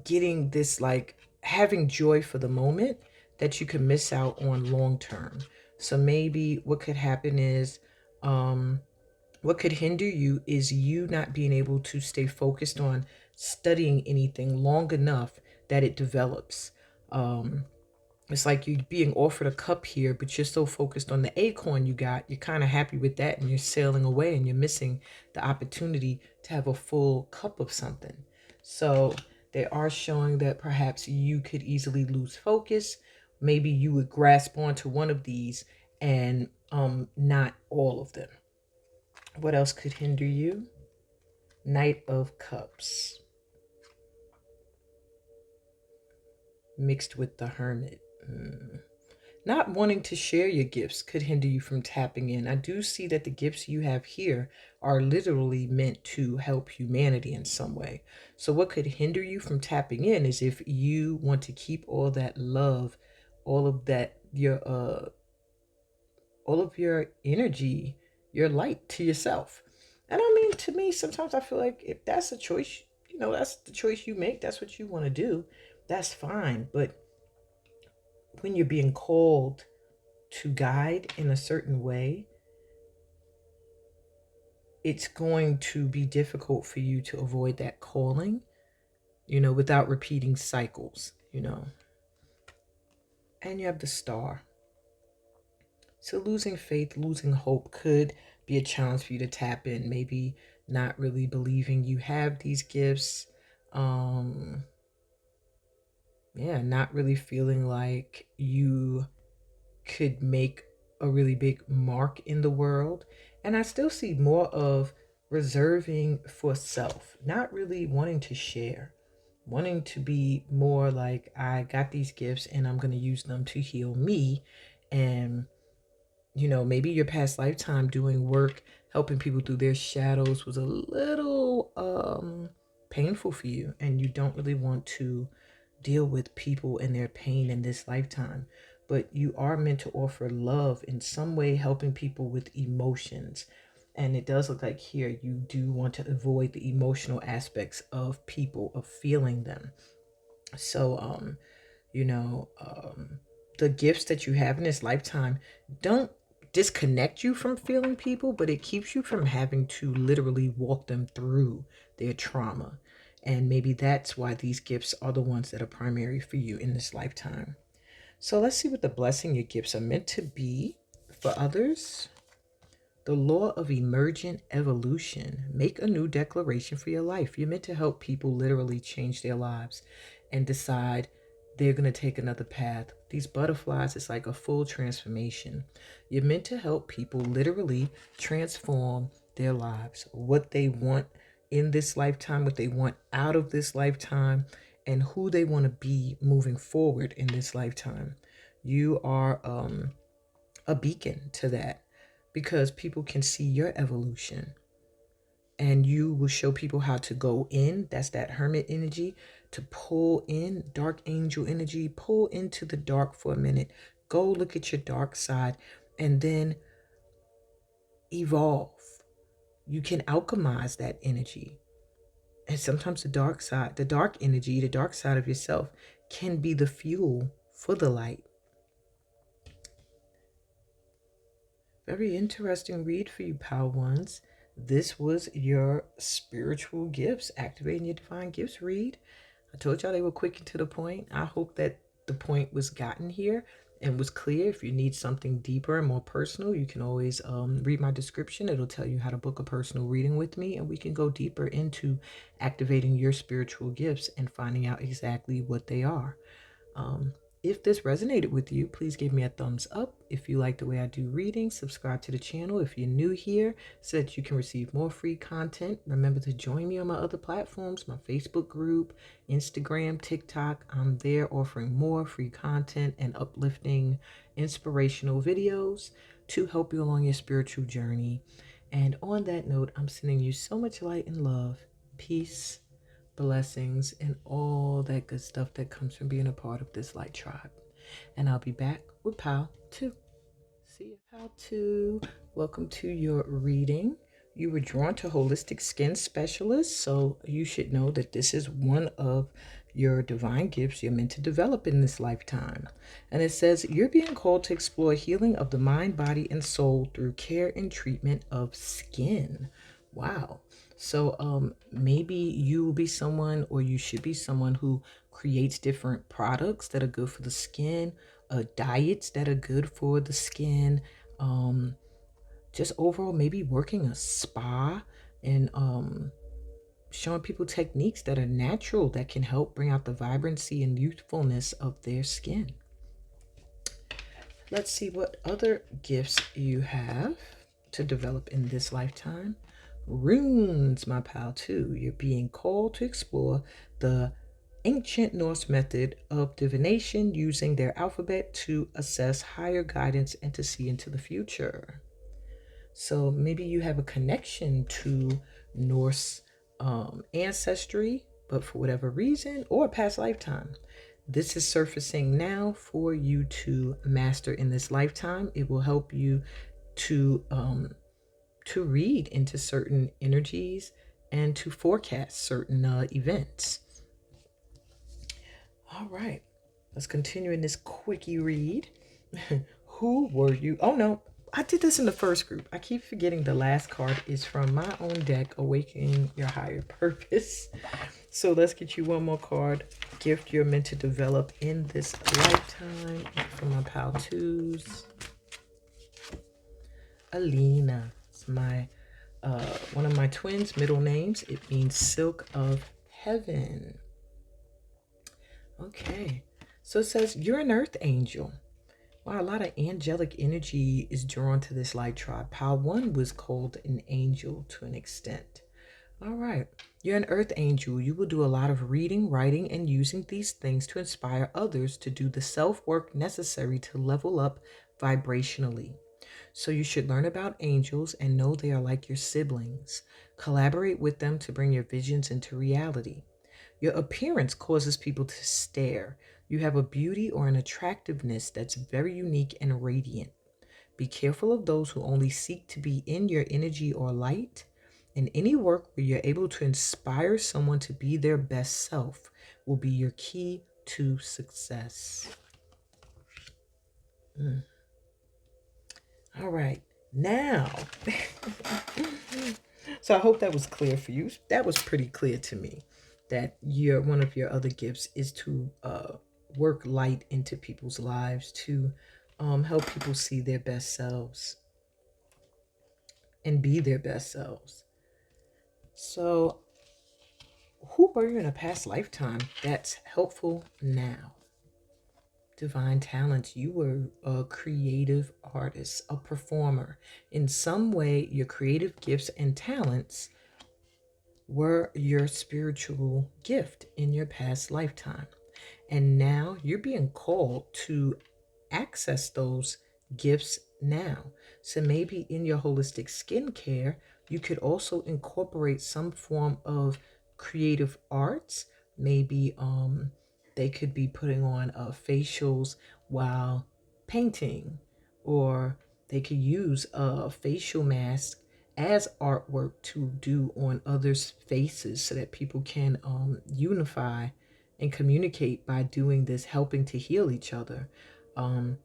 getting this, like having joy for the moment, that you can miss out on long term. So maybe what could happen is, what could hinder you is you not being able to stay focused on studying anything long enough that it develops. It's like you're being offered a cup here, but you're so focused on the acorn you got, you're kind of happy with that, and you're sailing away, and you're missing the opportunity to have a full cup of something. So they are showing that perhaps you could easily lose focus. Maybe you would grasp onto one of these and not all of them. What else could hinder you? Knight of Cups mixed with the Hermit. Not wanting to share your gifts could hinder you from tapping in. I do see that the gifts you have here are literally meant to help humanity in some way. So what could hinder you from tapping in is if you want to keep all that love, all of that, all of your energy, your light to yourself. And I mean, to me, sometimes I feel like if that's a choice, that's the choice you make, that's what you want to do, that's fine. But when you're being called to guide in a certain way, it's going to be difficult for you to avoid that calling, without repeating cycles. And you have the Star. So losing faith, losing hope could be a challenge for you to tap in. Maybe not really believing you have these gifts. Yeah, not really feeling like you could make a really big mark in the world. And I still see more of reserving for self, not really wanting to share, wanting to be more like, I got these gifts and I'm going to use them to heal me. And maybe your past lifetime doing work, helping people through their shadows was a little painful for you, and you don't really want to deal with people and their pain in this lifetime. But you are meant to offer love in some way, helping people with emotions. And it does look like here you do want to avoid the emotional aspects of people, of feeling them. So you know, the gifts that you have in this lifetime don't disconnect you from feeling people, but it keeps you from having to literally walk them through their trauma. And maybe that's why these gifts are the ones that are primary for you in this lifetime. So let's see what the blessing your gifts are meant to be for others. The law of emergent evolution. Make a new declaration for your life. You're meant to help people literally change their lives and decide they're going to take another path. These butterflies is like a full transformation. You're meant to help people literally transform their lives, what they want, in this lifetime, what they want out of this lifetime, and who they want to be moving forward in this lifetime. You are a beacon to that, because people can see your evolution, and you will show people how to go in. That's that hermit energy, to pull in dark angel energy, pull into the dark for a minute, go look at your dark side, and then evolve. You can alchemize that energy. And sometimes the dark side, the dark energy, the dark side of yourself can be the fuel for the light. Very interesting read for you, Power Ones. This was your spiritual gifts, activating your divine gifts read. I told y'all they were quick and to the point. I hope that the point was gotten here and was clear. If you need something deeper and more personal, you can always read my description. It'll tell you how to book a personal reading with me, and we can go deeper into activating your spiritual gifts and finding out exactly what they are. Um, if this resonated with you, please give me a thumbs up. If you like the way I do readings, subscribe to the channel if you're new here so that you can receive more free content. Remember to join me on my other platforms, my Facebook group, Instagram, TikTok. I'm there offering more free content and uplifting, inspirational videos to help you along your spiritual journey. And on that note, I'm sending you so much light and love, peace, blessings, and all that good stuff that comes from being a part of this light tribe. And I'll be back with Pal 2. See you, Pal 2. Welcome to your reading. You were drawn to Holistic Skin Specialist, so you should know that this is one of your divine gifts you're meant to develop in this lifetime. And it says, you're being called to explore healing of the mind, body, and soul through care and treatment of skin. Wow. So maybe you will be someone, or you should be someone who creates different products that are good for the skin, diets that are good for the skin, just overall maybe working a spa, and showing people techniques that are natural that can help bring out the vibrancy and youthfulness of their skin. Let's see what other gifts you have to develop in this lifetime. Runes, my pal, too. You're being called to explore the ancient Norse method of divination, using their alphabet to assess higher guidance and to see into the future. So maybe you have a connection to Norse ancestry, but for whatever reason, or a past lifetime, this is surfacing now for you to master in this lifetime. It will help you to read into certain energies and to forecast certain events. All right, let's continue in this quickie read. Who were you? Oh no, I did this in the first group. I keep forgetting the last card is from my own deck, Awakening Your Higher Purpose. So let's get you one more card. Gift you're meant to develop in this lifetime from my pal twos. Alina. It's my one of my twins' middle names. It means Silk of Heaven. Okay. So it says you're an earth angel. Wow, a lot of angelic energy is drawn to this light tribe. Pile 1 was called an angel to an extent. All right. You're an earth angel. You will do a lot of reading, writing, and using these things to inspire others to do the self-work necessary to level up vibrationally. So you should learn about angels and know they are like your siblings. Collaborate with them to bring your visions into reality. Your appearance causes people to stare. You have a beauty or an attractiveness that's very unique and radiant. Be careful of those who only seek to be in your energy or light. In any work where you're able to inspire someone to be their best self will be your key to success. All right, now, so I hope that was clear for you. That was pretty clear to me, that one of your other gifts is to work light into people's lives, to help people see their best selves and be their best selves. So who were you in a past lifetime that's helpful now? Divine talents. You were a creative artist, a performer. In some way, your creative gifts and talents were your spiritual gift in your past lifetime. And now you're being called to access those gifts now. So maybe in your holistic skincare, you could also incorporate some form of creative arts. Maybe they could be putting on facials while painting, or they could use a facial mask as artwork to do on others' faces so that people can unify and communicate by doing this, helping to heal each other. Um,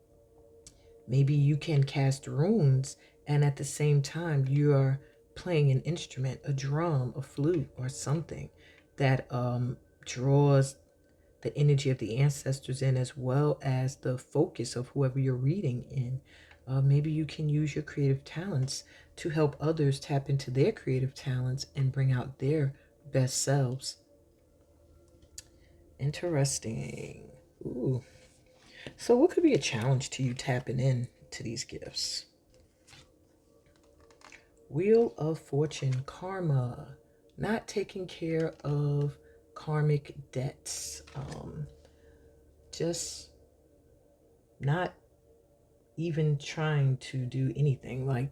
Maybe you can cast runes, and at the same time, you're playing an instrument, a drum, a flute, or something that draws the energy of the ancestors in, as well as the focus of whoever you're reading in. Maybe you can use your creative talents to help others tap into their creative talents and bring out their best selves. Interesting. Ooh. So, what could be a challenge to you tapping in to these gifts? Wheel of Fortune, karma, not taking care of karmic debts, just not even trying to do anything. Like,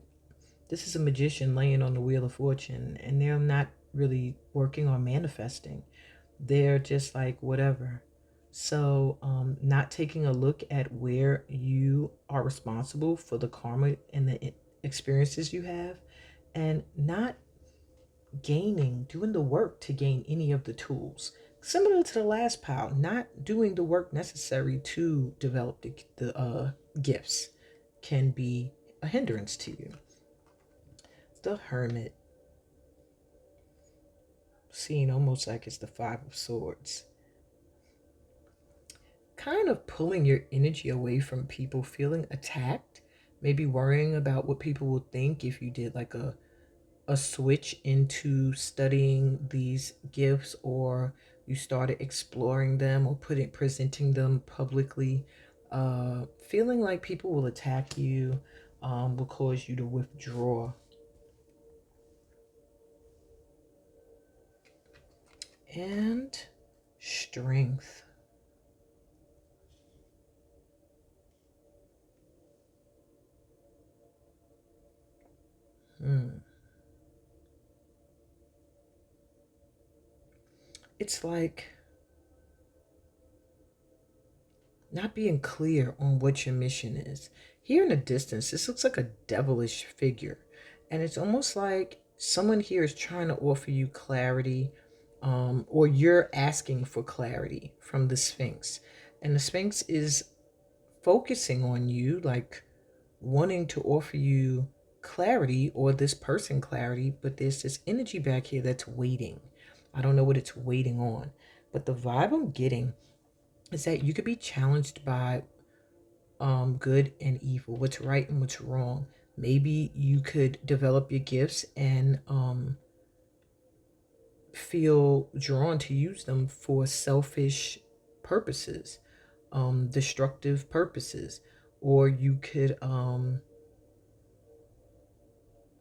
this is a magician laying on the Wheel of Fortune, and they're not really working on manifesting. They're just like, whatever. So, not taking a look at where you are responsible for the karma and the experiences you have, and not doing the work to gain any of the tools. Similar to the last pile, not doing the work necessary to develop the gifts can be a hindrance to you. The Hermit, seen almost like it's the Five of Swords, kind of pulling your energy away from people feeling attacked, maybe worrying about what people will think if you did like a switch into studying these gifts, or you started exploring them or presenting them publicly. Feeling like people will attack you, will cause you to withdraw. And Strength. Hmm. It's like not being clear on what your mission is. Here in the distance, this looks like a devilish figure. And it's almost like someone here is trying to offer you clarity, or you're asking for clarity from the Sphinx. And the Sphinx is focusing on you, like wanting to offer you clarity, or this person clarity, but there's this energy back here that's waiting. I don't know what it's waiting on, but the vibe I'm getting is that you could be challenged by good and evil, what's right and what's wrong. Maybe you could develop your gifts and feel drawn to use them for selfish purposes, destructive purposes, or you could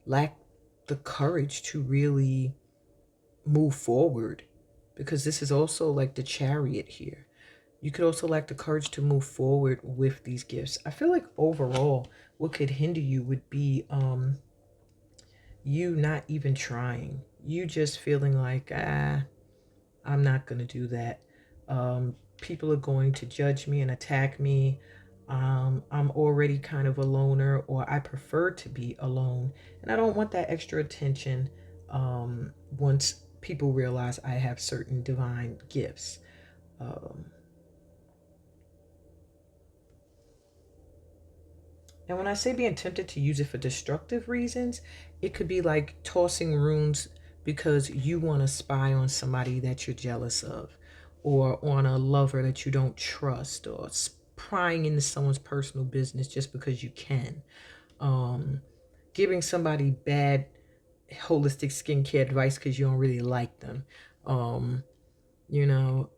lack the courage to really move forward, because this is also like the Chariot here. You could also lack the courage to move forward with these gifts. I feel like overall, what could hinder you would be you not even trying. You just feeling like, I'm not going to do that. People are going to judge me and attack me. I'm already kind of a loner, or I prefer to be alone. And I don't want that extra attention once people realize I have certain divine gifts. Um, And when I say being tempted to use it for destructive reasons, it could be like tossing runes because you want to spy on somebody that you're jealous of, or on a lover that you don't trust, or prying into someone's personal business just because you can. Um, Giving somebody bad holistic skincare advice because you don't really like them. Um,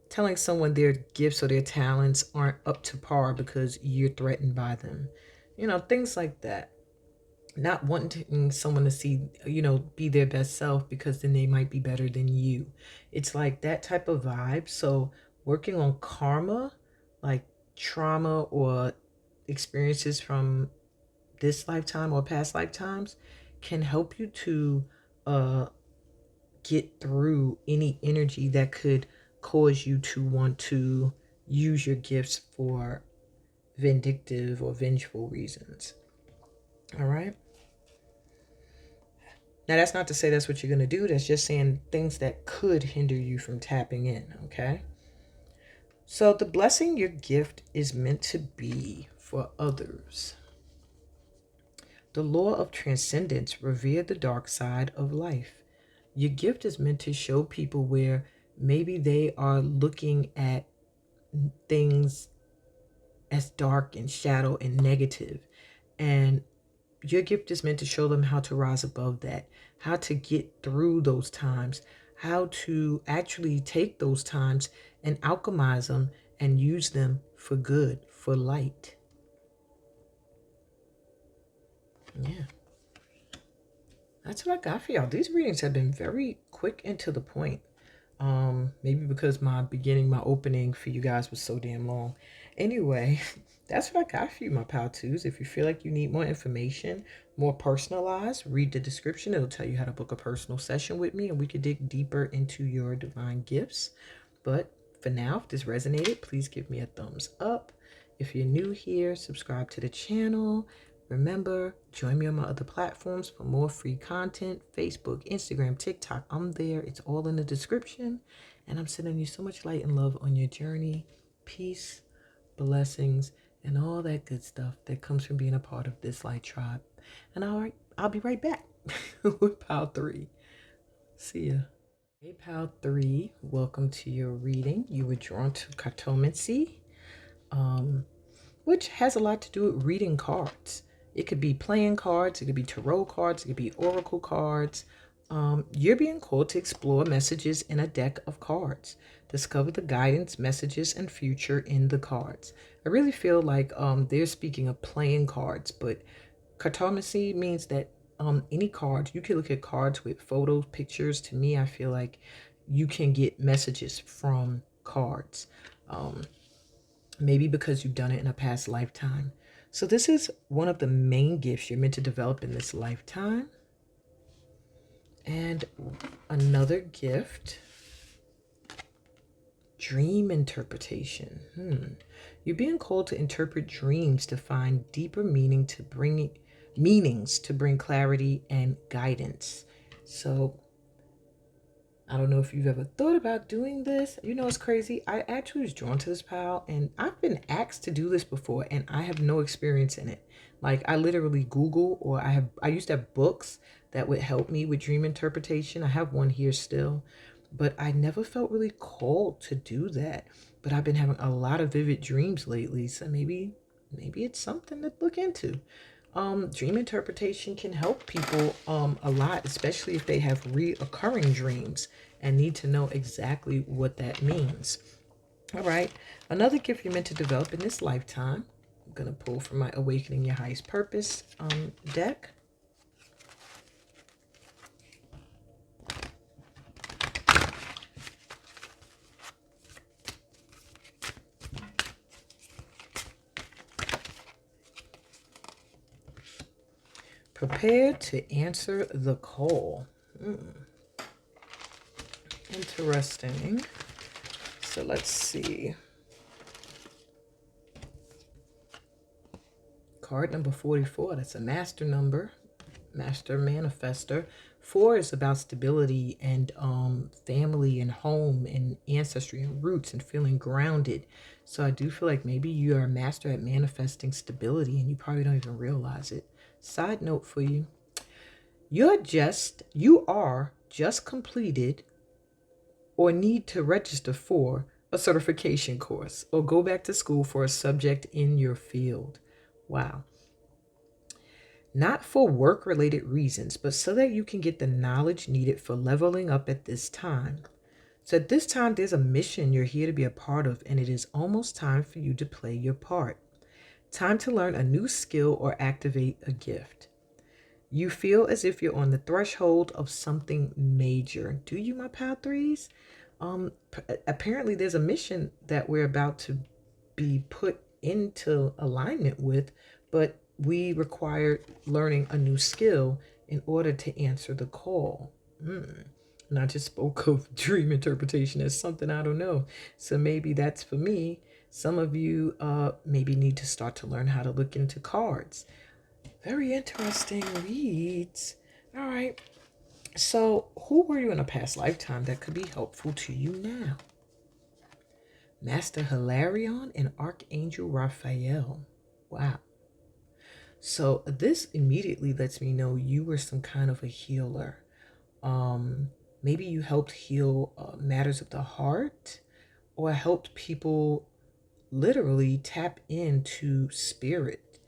Telling someone their gifts or their talents aren't up to par because you're threatened by them. Things like that. not wanting someone to see, be their best self because then they might be better than you. It's like that type of vibe. So working on karma, like trauma or experiences from this lifetime or past lifetimes, can help you to uh get through any energy that could cause you to want to use your gifts for vindictive or vengeful reasons. All right. Now, that's not to say that's what you're going to do. That's just saying things that could hinder you from tapping in. Okay. So, the blessing your gift is meant to be for others. The law of transcendence revered the dark side of life. Your gift is meant to show people where maybe they are looking at things as dark and shadow and negative. And your gift is meant to show them how to rise above that, how to get through those times, how to actually take those times and alchemize them and use them for good, for light. Yeah, that's what I got for y'all. These readings have been very quick and to the point. Maybe because my opening for you guys was so damn long. Anyway, that's what I got for you, my pal twos. If you feel like you need more information, more personalized, read the description. It'll tell you how to book a personal session with me and we could dig deeper into your divine gifts. But for now, if this resonated, please give me a thumbs up. If you're new here, subscribe to the channel. Remember, join me on my other platforms for more free content. Facebook, Instagram, TikTok. I'm there. It's all in the description. And I'm sending you so much light and love on your journey. Peace, blessings, and all that good stuff that comes from being a part of this light tribe. And I'll be right back with Pile 3. See ya. Hey, Pal 3, welcome to your reading. You were drawn to cartomancy, which has a lot to do with reading cards. It could be playing cards, it could be tarot cards, it could be oracle cards. You're being called to explore messages in a deck of cards. Discover the guidance, messages, and future in the cards. I really feel like they're speaking of playing cards, but cartomancy means that any cards, you can look at cards with photos, pictures. To me, I feel like you can get messages from cards. Maybe because you've done it in a past lifetime. So this is one of the main gifts you're meant to develop in this lifetime. And another gift, dream interpretation. You're being called to interpret dreams to find deeper meanings to bring clarity and guidance. So I don't know if you've ever thought about doing this. It's crazy. I actually was drawn to this pile, and I've been asked to do this before, and I have no experience in it. Like, I literally Google, or I used to have books that would help me with dream interpretation. I have one here still, but I never felt really called to do that. But I've been having a lot of vivid dreams lately, so maybe it's something to look into. Dream interpretation can help people a lot, especially if they have reoccurring dreams and need to know exactly what that means. All right, another gift you're meant to develop in this lifetime. I'm going to pull from my Awakening Your Highest Purpose deck. Prepare to answer the call. Interesting. So let's see. Card number 44. That's a master number. Master manifester. 4 is about stability and family and home and ancestry and roots and feeling grounded. So I do feel like maybe you are a master at manifesting stability and you probably don't even realize it. Side note for you. You are just completed or need to register for a certification course or go back to school for a subject in your field. Wow. Not for work-related reasons, but so that you can get the knowledge needed for leveling up at this time. So at this time, there's a mission you're here to be a part of, and it is almost time for you to play your part. Time to learn a new skill or activate a gift. You feel as if you're on the threshold of something major. Do you, my pal threes? Apparently there's a mission that we're about to be put into alignment with, but we require learning a new skill in order to answer the call. And I just spoke of dream interpretation as something I don't know. So maybe that's for me. Some of you maybe need to start to learn how to look into cards. Very interesting reads. All right. So, who were you in a past lifetime that could be helpful to you now? Master Hilarion and Archangel Raphael. Wow. So, this immediately lets me know you were some kind of a healer. Maybe you helped heal matters of the heart, or helped people literally tap into spirit.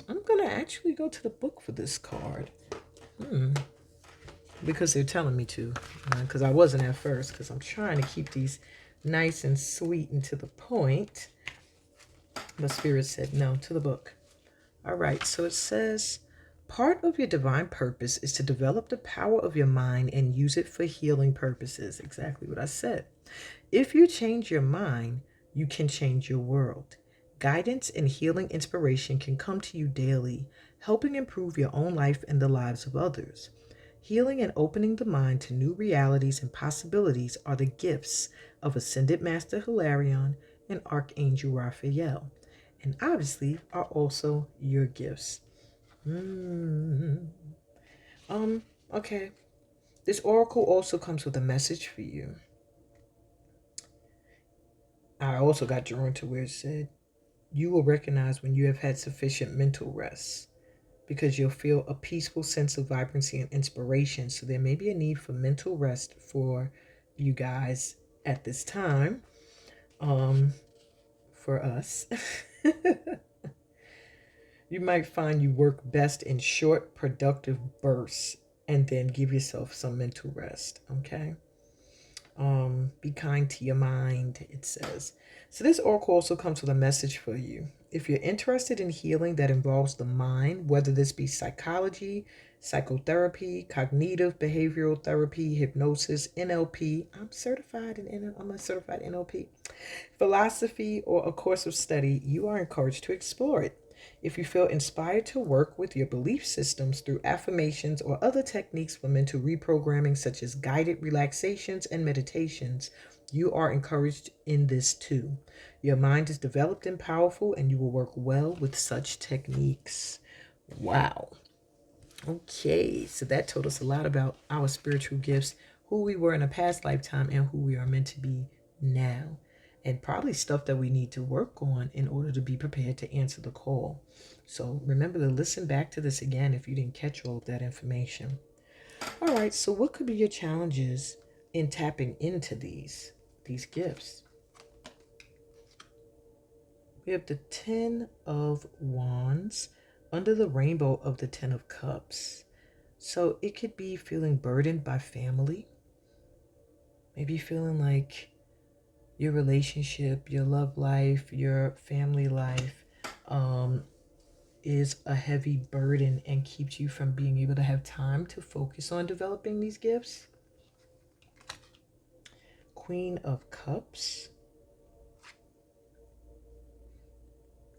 I'm going to actually go to the book for this card. Because they're telling me to. Because I wasn't at first, because I'm trying to keep these nice and sweet and to the point. But Spirit said no to the book. All right, so it says, part of your divine purpose is to develop the power of your mind and use it for healing purposes. Exactly what I said. If you change your mind, you can change your world. Guidance and healing inspiration can come to you daily, helping improve your own life and the lives of others. Healing and opening the mind to new realities and possibilities are the gifts of Ascended Master Hilarion and Archangel Raphael, and obviously are also your gifts. Okay. This oracle also comes with a message for you. I also got drawn to where it said, you will recognize when you have had sufficient mental rest, because you'll feel a peaceful sense of vibrancy and inspiration. So there may be a need for mental rest for you guys at this time. For us. You might find you work best in short, productive bursts and then give yourself some mental rest. Okay. Be kind to your mind, it says. So this oracle also comes with a message for you. If you're interested in healing that involves the mind, whether this be psychology, psychotherapy, cognitive behavioral therapy, hypnosis, NLP, I'm a certified NLP, philosophy, or a course of study, you are encouraged to explore it. If you feel inspired to work with your belief systems through affirmations or other techniques for mental reprogramming, such as guided relaxations and meditations, you are encouraged in this too. Your mind is developed and powerful, and you will work well with such techniques. Wow. Okay, so that told us a lot about our spiritual gifts, who we were in a past lifetime, and who we are meant to be now. And probably stuff that we need to work on in order to be prepared to answer the call. So remember to listen back to this again if you didn't catch all of that information. All right, so what could be your challenges in tapping into these gifts? We have the 10 of Wands under the rainbow of the 10 of Cups. So it could be feeling burdened by family. Maybe feeling like your relationship, your love life, your family life is a heavy burden and keeps you from being able to have time to focus on developing these gifts. Queen of Cups.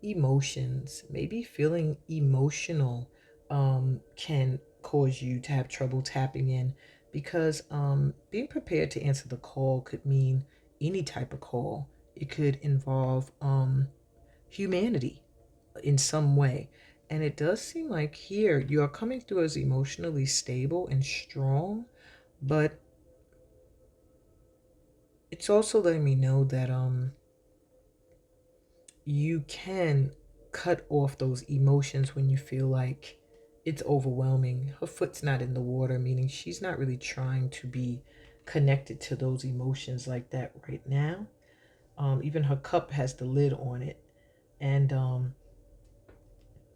Emotions. Maybe feeling emotional can cause you to have trouble tapping in, because being prepared to answer the call could mean any type of call. It could involve humanity in some way. And it does seem like here you are coming through as emotionally stable and strong, but it's also letting me know that you can cut off those emotions when you feel like it's overwhelming. Her foot's not in the water, meaning she's not really trying to be connected to those emotions like that right now. Even her cup has the lid on it. And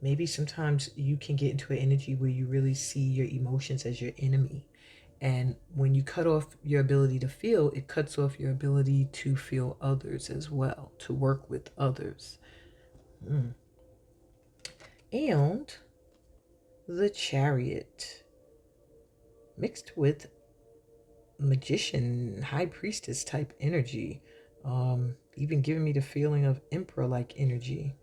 maybe sometimes you can get into an energy where you really see your emotions as your enemy. And when you cut off your ability to feel, it cuts off your ability to feel others as well, to work with others. And the Chariot, mixed with magician, high priestess type energy, even giving me the feeling of emperor like energy.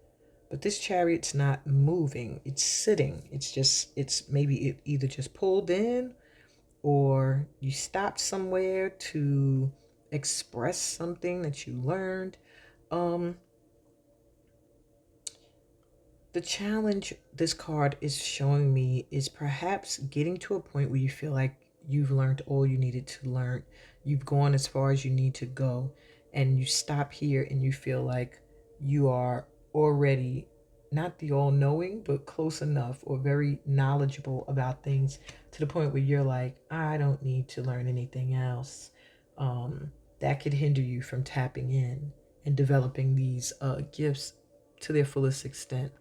But this chariot's not moving, it's sitting. It's maybe it either just pulled in or you stopped somewhere to express something that you learned. Um, the challenge this card is showing me is perhaps getting to a point where you feel like you've learned all you needed to learn. You've gone as far as you need to go, and you stop here and you feel like you are already not the all knowing, but close enough or very knowledgeable about things to the point where you're like, I don't need to learn anything else. That could hinder you from tapping in and developing these gifts to their fullest extent.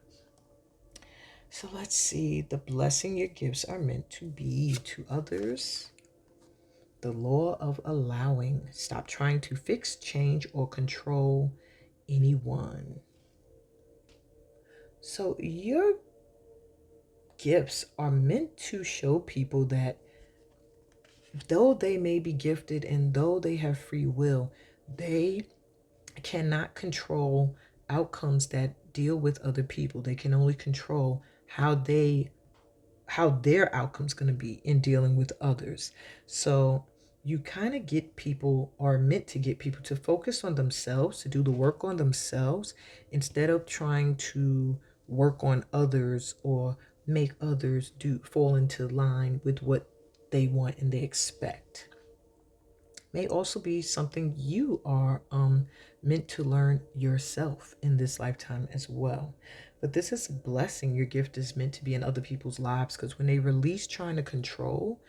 So let's see. The blessing your gifts are meant to be to others. The law of allowing. Stop trying to fix, change, or control anyone. So your gifts are meant to show people that though they may be gifted and though they have free will, they cannot control outcomes that deal with other people. They can only control how their outcome's going to be in dealing with others. So you kind of get people, or meant to get people, to focus on themselves, to do the work on themselves instead of trying to work on others or make others do fall into line with what they want and they expect. May also be something you are meant to learn yourself in this lifetime as well. But this is a blessing. Your gift is meant to be in other people's lives, because when they release trying to control,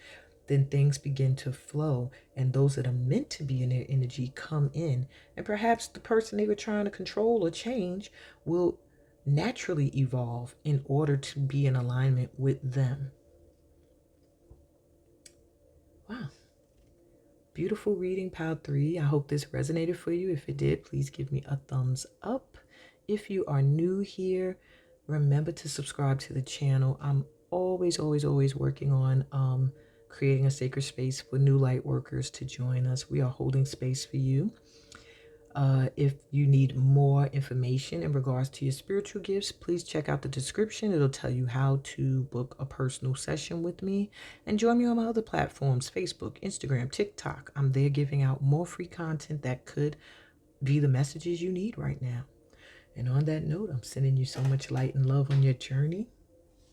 then things begin to flow, and those that are meant to be in their energy come in, and perhaps the person they were trying to control or change will naturally evolve in order to be in alignment with them. Wow. Beautiful reading, Pile 3. I hope this resonated for you. If it did, please give me a thumbs up. If you are new here, remember to subscribe to the channel. I'm always working on creating a sacred space for new light workers to join us. We are holding space for you. If you need more information in regards to your spiritual gifts, please check out the description. It'll tell you how to book a personal session with me. And join me on my other platforms, Facebook, Instagram, TikTok. I'm there giving out more free content that could be the messages you need right now. And on that note, I'm sending you so much light and love on your journey.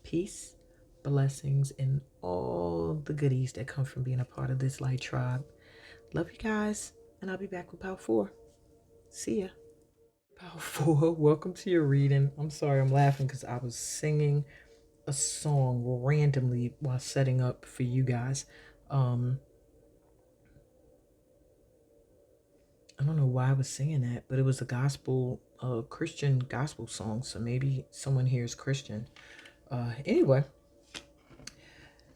Peace, blessings, and all the goodies that come from being a part of this light tribe. Love you guys, and I'll be back with Power 4. See ya. Powerful. Welcome to your reading. I'm sorry, I'm laughing because I was singing a song randomly while setting up for you guys. I don't know why I was singing that, but it was a gospel, Christian gospel song. So maybe someone here is Christian. Anyway,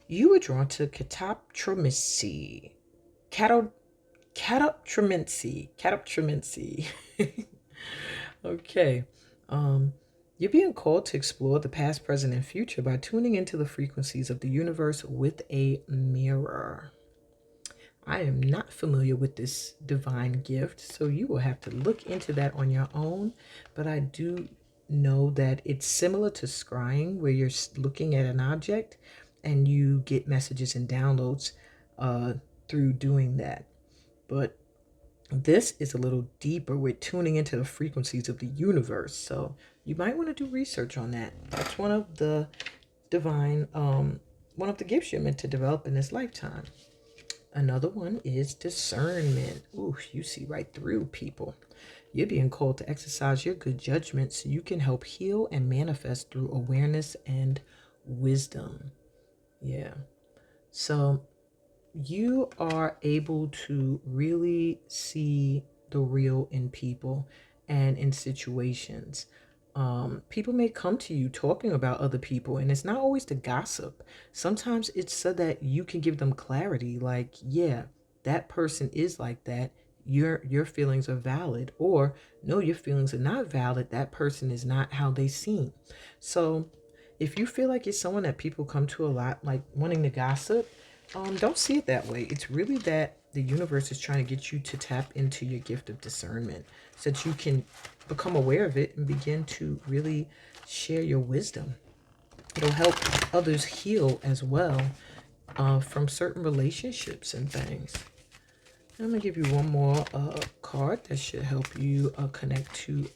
you were drawn to catoptromancy. Catoptromancy. Okay. You're being called to explore the past, present, and future by tuning into the frequencies of the universe with a mirror. I am not familiar with this divine gift, so you will have to look into that on your own. But I do know that it's similar to scrying, where you're looking at an object and you get messages and downloads through doing that. But this is a little deeper with tuning into the frequencies of the universe. So you might want to do research on that. That's one of the divine, one of the gifts you're meant to develop in this lifetime. Another one is discernment. Ooh, you see right through people. You're being called to exercise your good judgment so you can help heal and manifest through awareness and wisdom. Yeah. So you are able to really see the real in people and in situations. People may come to you talking about other people, and it's not always to gossip. Sometimes it's so that you can give them clarity, like, yeah, that person is like that. Your feelings are valid, or no, your feelings are not valid. That person is not how they seem. So If you feel like you're someone that people come to a lot, like wanting to gossip, don't see it that way. It's really that the universe is trying to get you to tap into your gift of discernment so that you can become aware of it and begin to really share your wisdom. It'll help others heal as well from certain relationships and things. I'm going to give you one more card that should help you connect to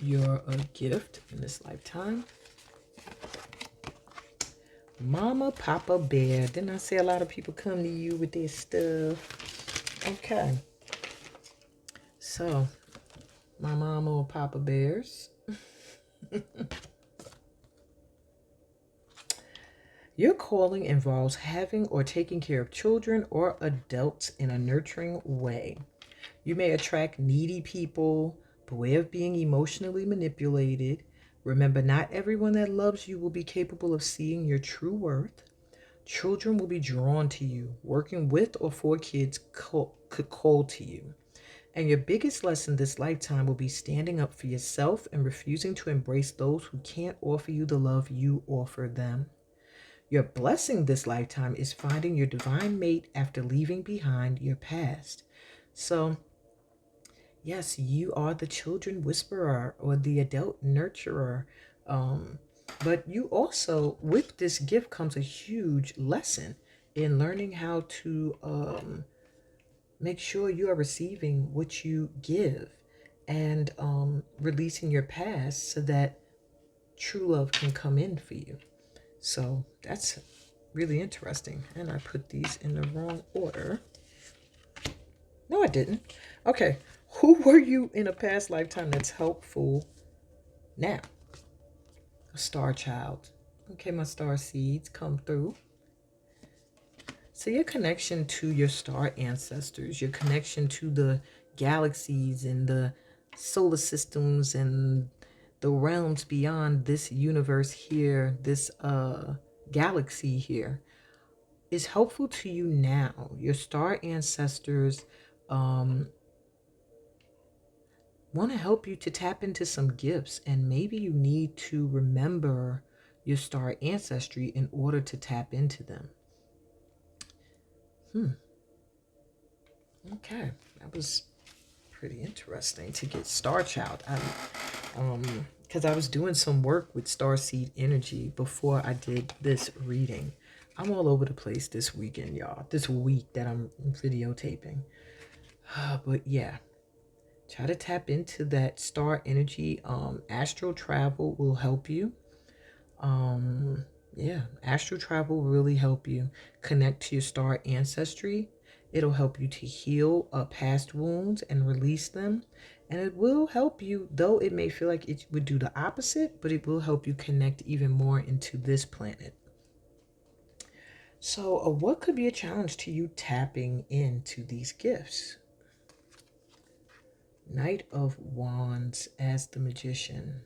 your gift in this lifetime. Mama, Papa Bear. Didn't I say a lot of people come to you with their stuff? Okay. So, my mama or Papa Bears. Your calling involves having or taking care of children or adults in a nurturing way. You may attract needy people, beware of being emotionally manipulated. Remember, not everyone that loves you will be capable of seeing your true worth. Children will be drawn to you. Working with or for kids could call to you. And your biggest lesson this lifetime will be standing up for yourself and refusing to embrace those who can't offer you the love you offer them. Your blessing this lifetime is finding your divine mate after leaving behind your past. So, yes, you are the children whisperer or the adult nurturer. Um, but you also, with this gift comes a huge lesson in learning how to make sure you are receiving what you give and releasing your past so that true love can come in for you. So that's really interesting. And I put these in the wrong order. No, I didn't. Okay. Who were you in a past lifetime that's helpful now? A star child. Okay, my star seeds come through. So your connection to your star ancestors, your connection to the galaxies and the solar systems and the realms beyond this universe here, this galaxy here, is helpful to you now. Your star ancestors want to help you to tap into some gifts, and maybe you need to remember your star ancestry in order to tap into them. Okay, that was pretty interesting to get Star Child. Because I was doing some work with Starseed Energy before I did this reading. I'm all over the place this weekend, y'all. This week that I'm videotaping. But yeah, try to tap into that star energy. Astral travel will help you. Yeah, astral travel will really help you connect to your star ancestry. It'll help you to heal past wounds and release them. And it will help you, though it may feel like it would do the opposite, but it will help you connect even more into this planet. So, what could be a challenge to you tapping into these gifts? Knight of Wands as the magician.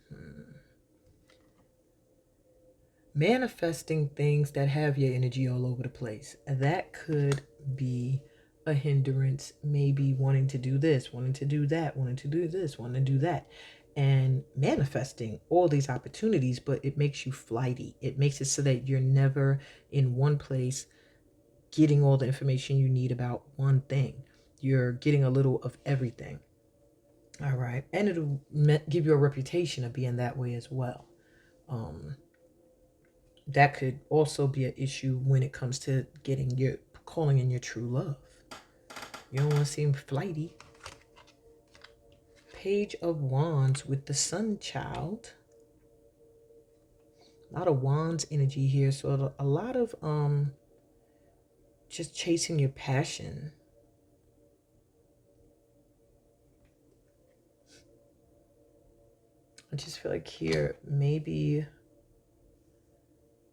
Manifesting things that have your energy all over the place. That could be a hindrance, maybe wanting to do this, wanting to do that, wanting to do this, wanting to do that, and manifesting all these opportunities, but it makes you flighty. It makes it so that you're never in one place getting all the information you need about one thing. You're getting a little of everything. All right. And it'll give you a reputation of being that way as well. That could also be an issue when it comes to getting your calling in your true love. You don't want to seem flighty. Page of Wands with the Sun Child. A lot of Wands energy here, so a lot of just chasing your passion. I just feel like here maybe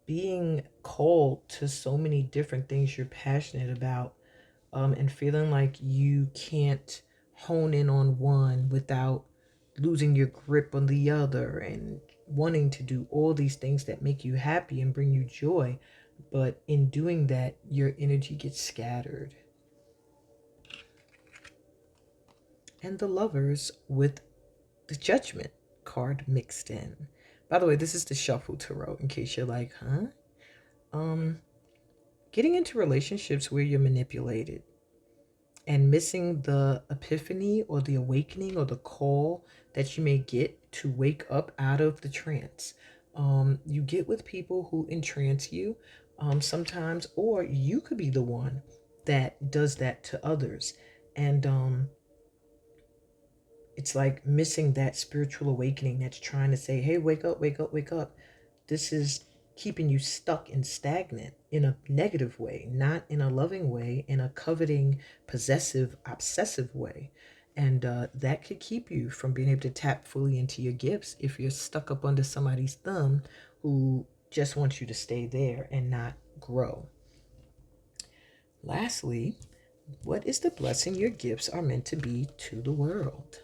being called to so many different things you're passionate about, and feeling like you can't hone in on one without losing your grip on the other, and wanting to do all these things that make you happy and bring you joy. But in doing that, your energy gets scattered. And the Lovers with the Judgment card mixed in. By the way, this is the shuffle tarot in case you're like, huh? Um, Getting into relationships where you're manipulated and missing the epiphany or the awakening or the call that you may get to wake up out of the trance. You get with people who entrance you sometimes, or you could be the one that does that to others. And it's like missing that spiritual awakening that's trying to say, hey, wake up, wake up, wake up. This is keeping you stuck and stagnant in a negative way, not in a loving way, in a coveting, possessive, obsessive way. And that could keep you from being able to tap fully into your gifts if you're stuck up under somebody's thumb who just wants you to stay there and not grow. Lastly, what is the blessing your gifts are meant to be to the world?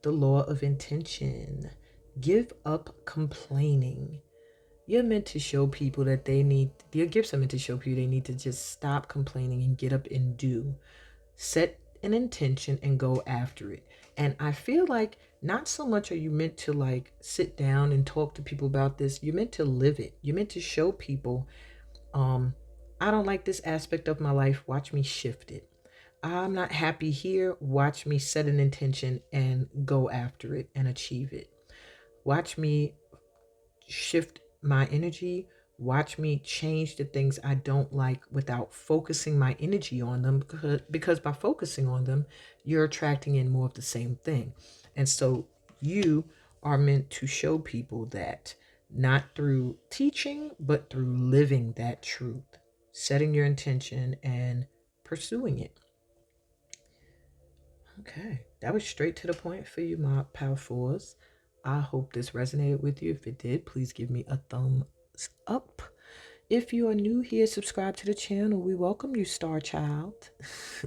The law of intention. Give up complaining. You're meant to show people that your gifts are meant to show people they need to just stop complaining and get up and do. Set an intention and go after it. And I feel like not so much are you meant to like sit down and talk to people about this. You're meant to live it. You're meant to show people, um, I don't like this aspect of my life. Watch me shift it. I'm not happy here. Watch me set an intention and go after it and achieve it. Watch me shift my energy. Watch me change the things I don't like without focusing my energy on them, because by focusing on them, you're attracting in more of the same thing. And so you are meant to show people that, not through teaching, but through living that truth, setting your intention and pursuing it. Okay, that was straight to the point for you, my Power Fours. I hope this resonated with you. If it did, please give me a thumbs up. If you are new here, subscribe to the channel. We welcome you, Star Child.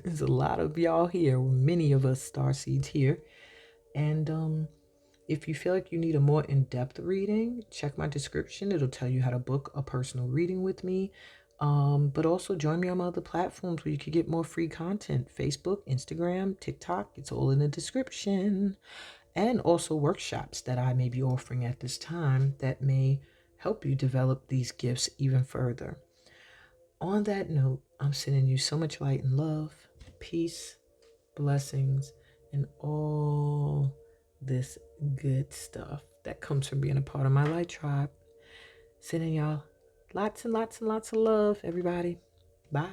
There's a lot of y'all here, many of us Star Seeds here. And if you feel like you need a more in-depth reading, check my description. It'll tell you how to book a personal reading with me. But also join me on my other platforms where you can get more free content. Facebook, Instagram, TikTok. It's all in the description. And also workshops that I may be offering at this time that may help you develop these gifts even further. On that note, I'm sending you so much light and love, peace, blessings, and all this good stuff that comes from being a part of my light tribe. Sending y'all lots and lots and lots of love, everybody. Bye.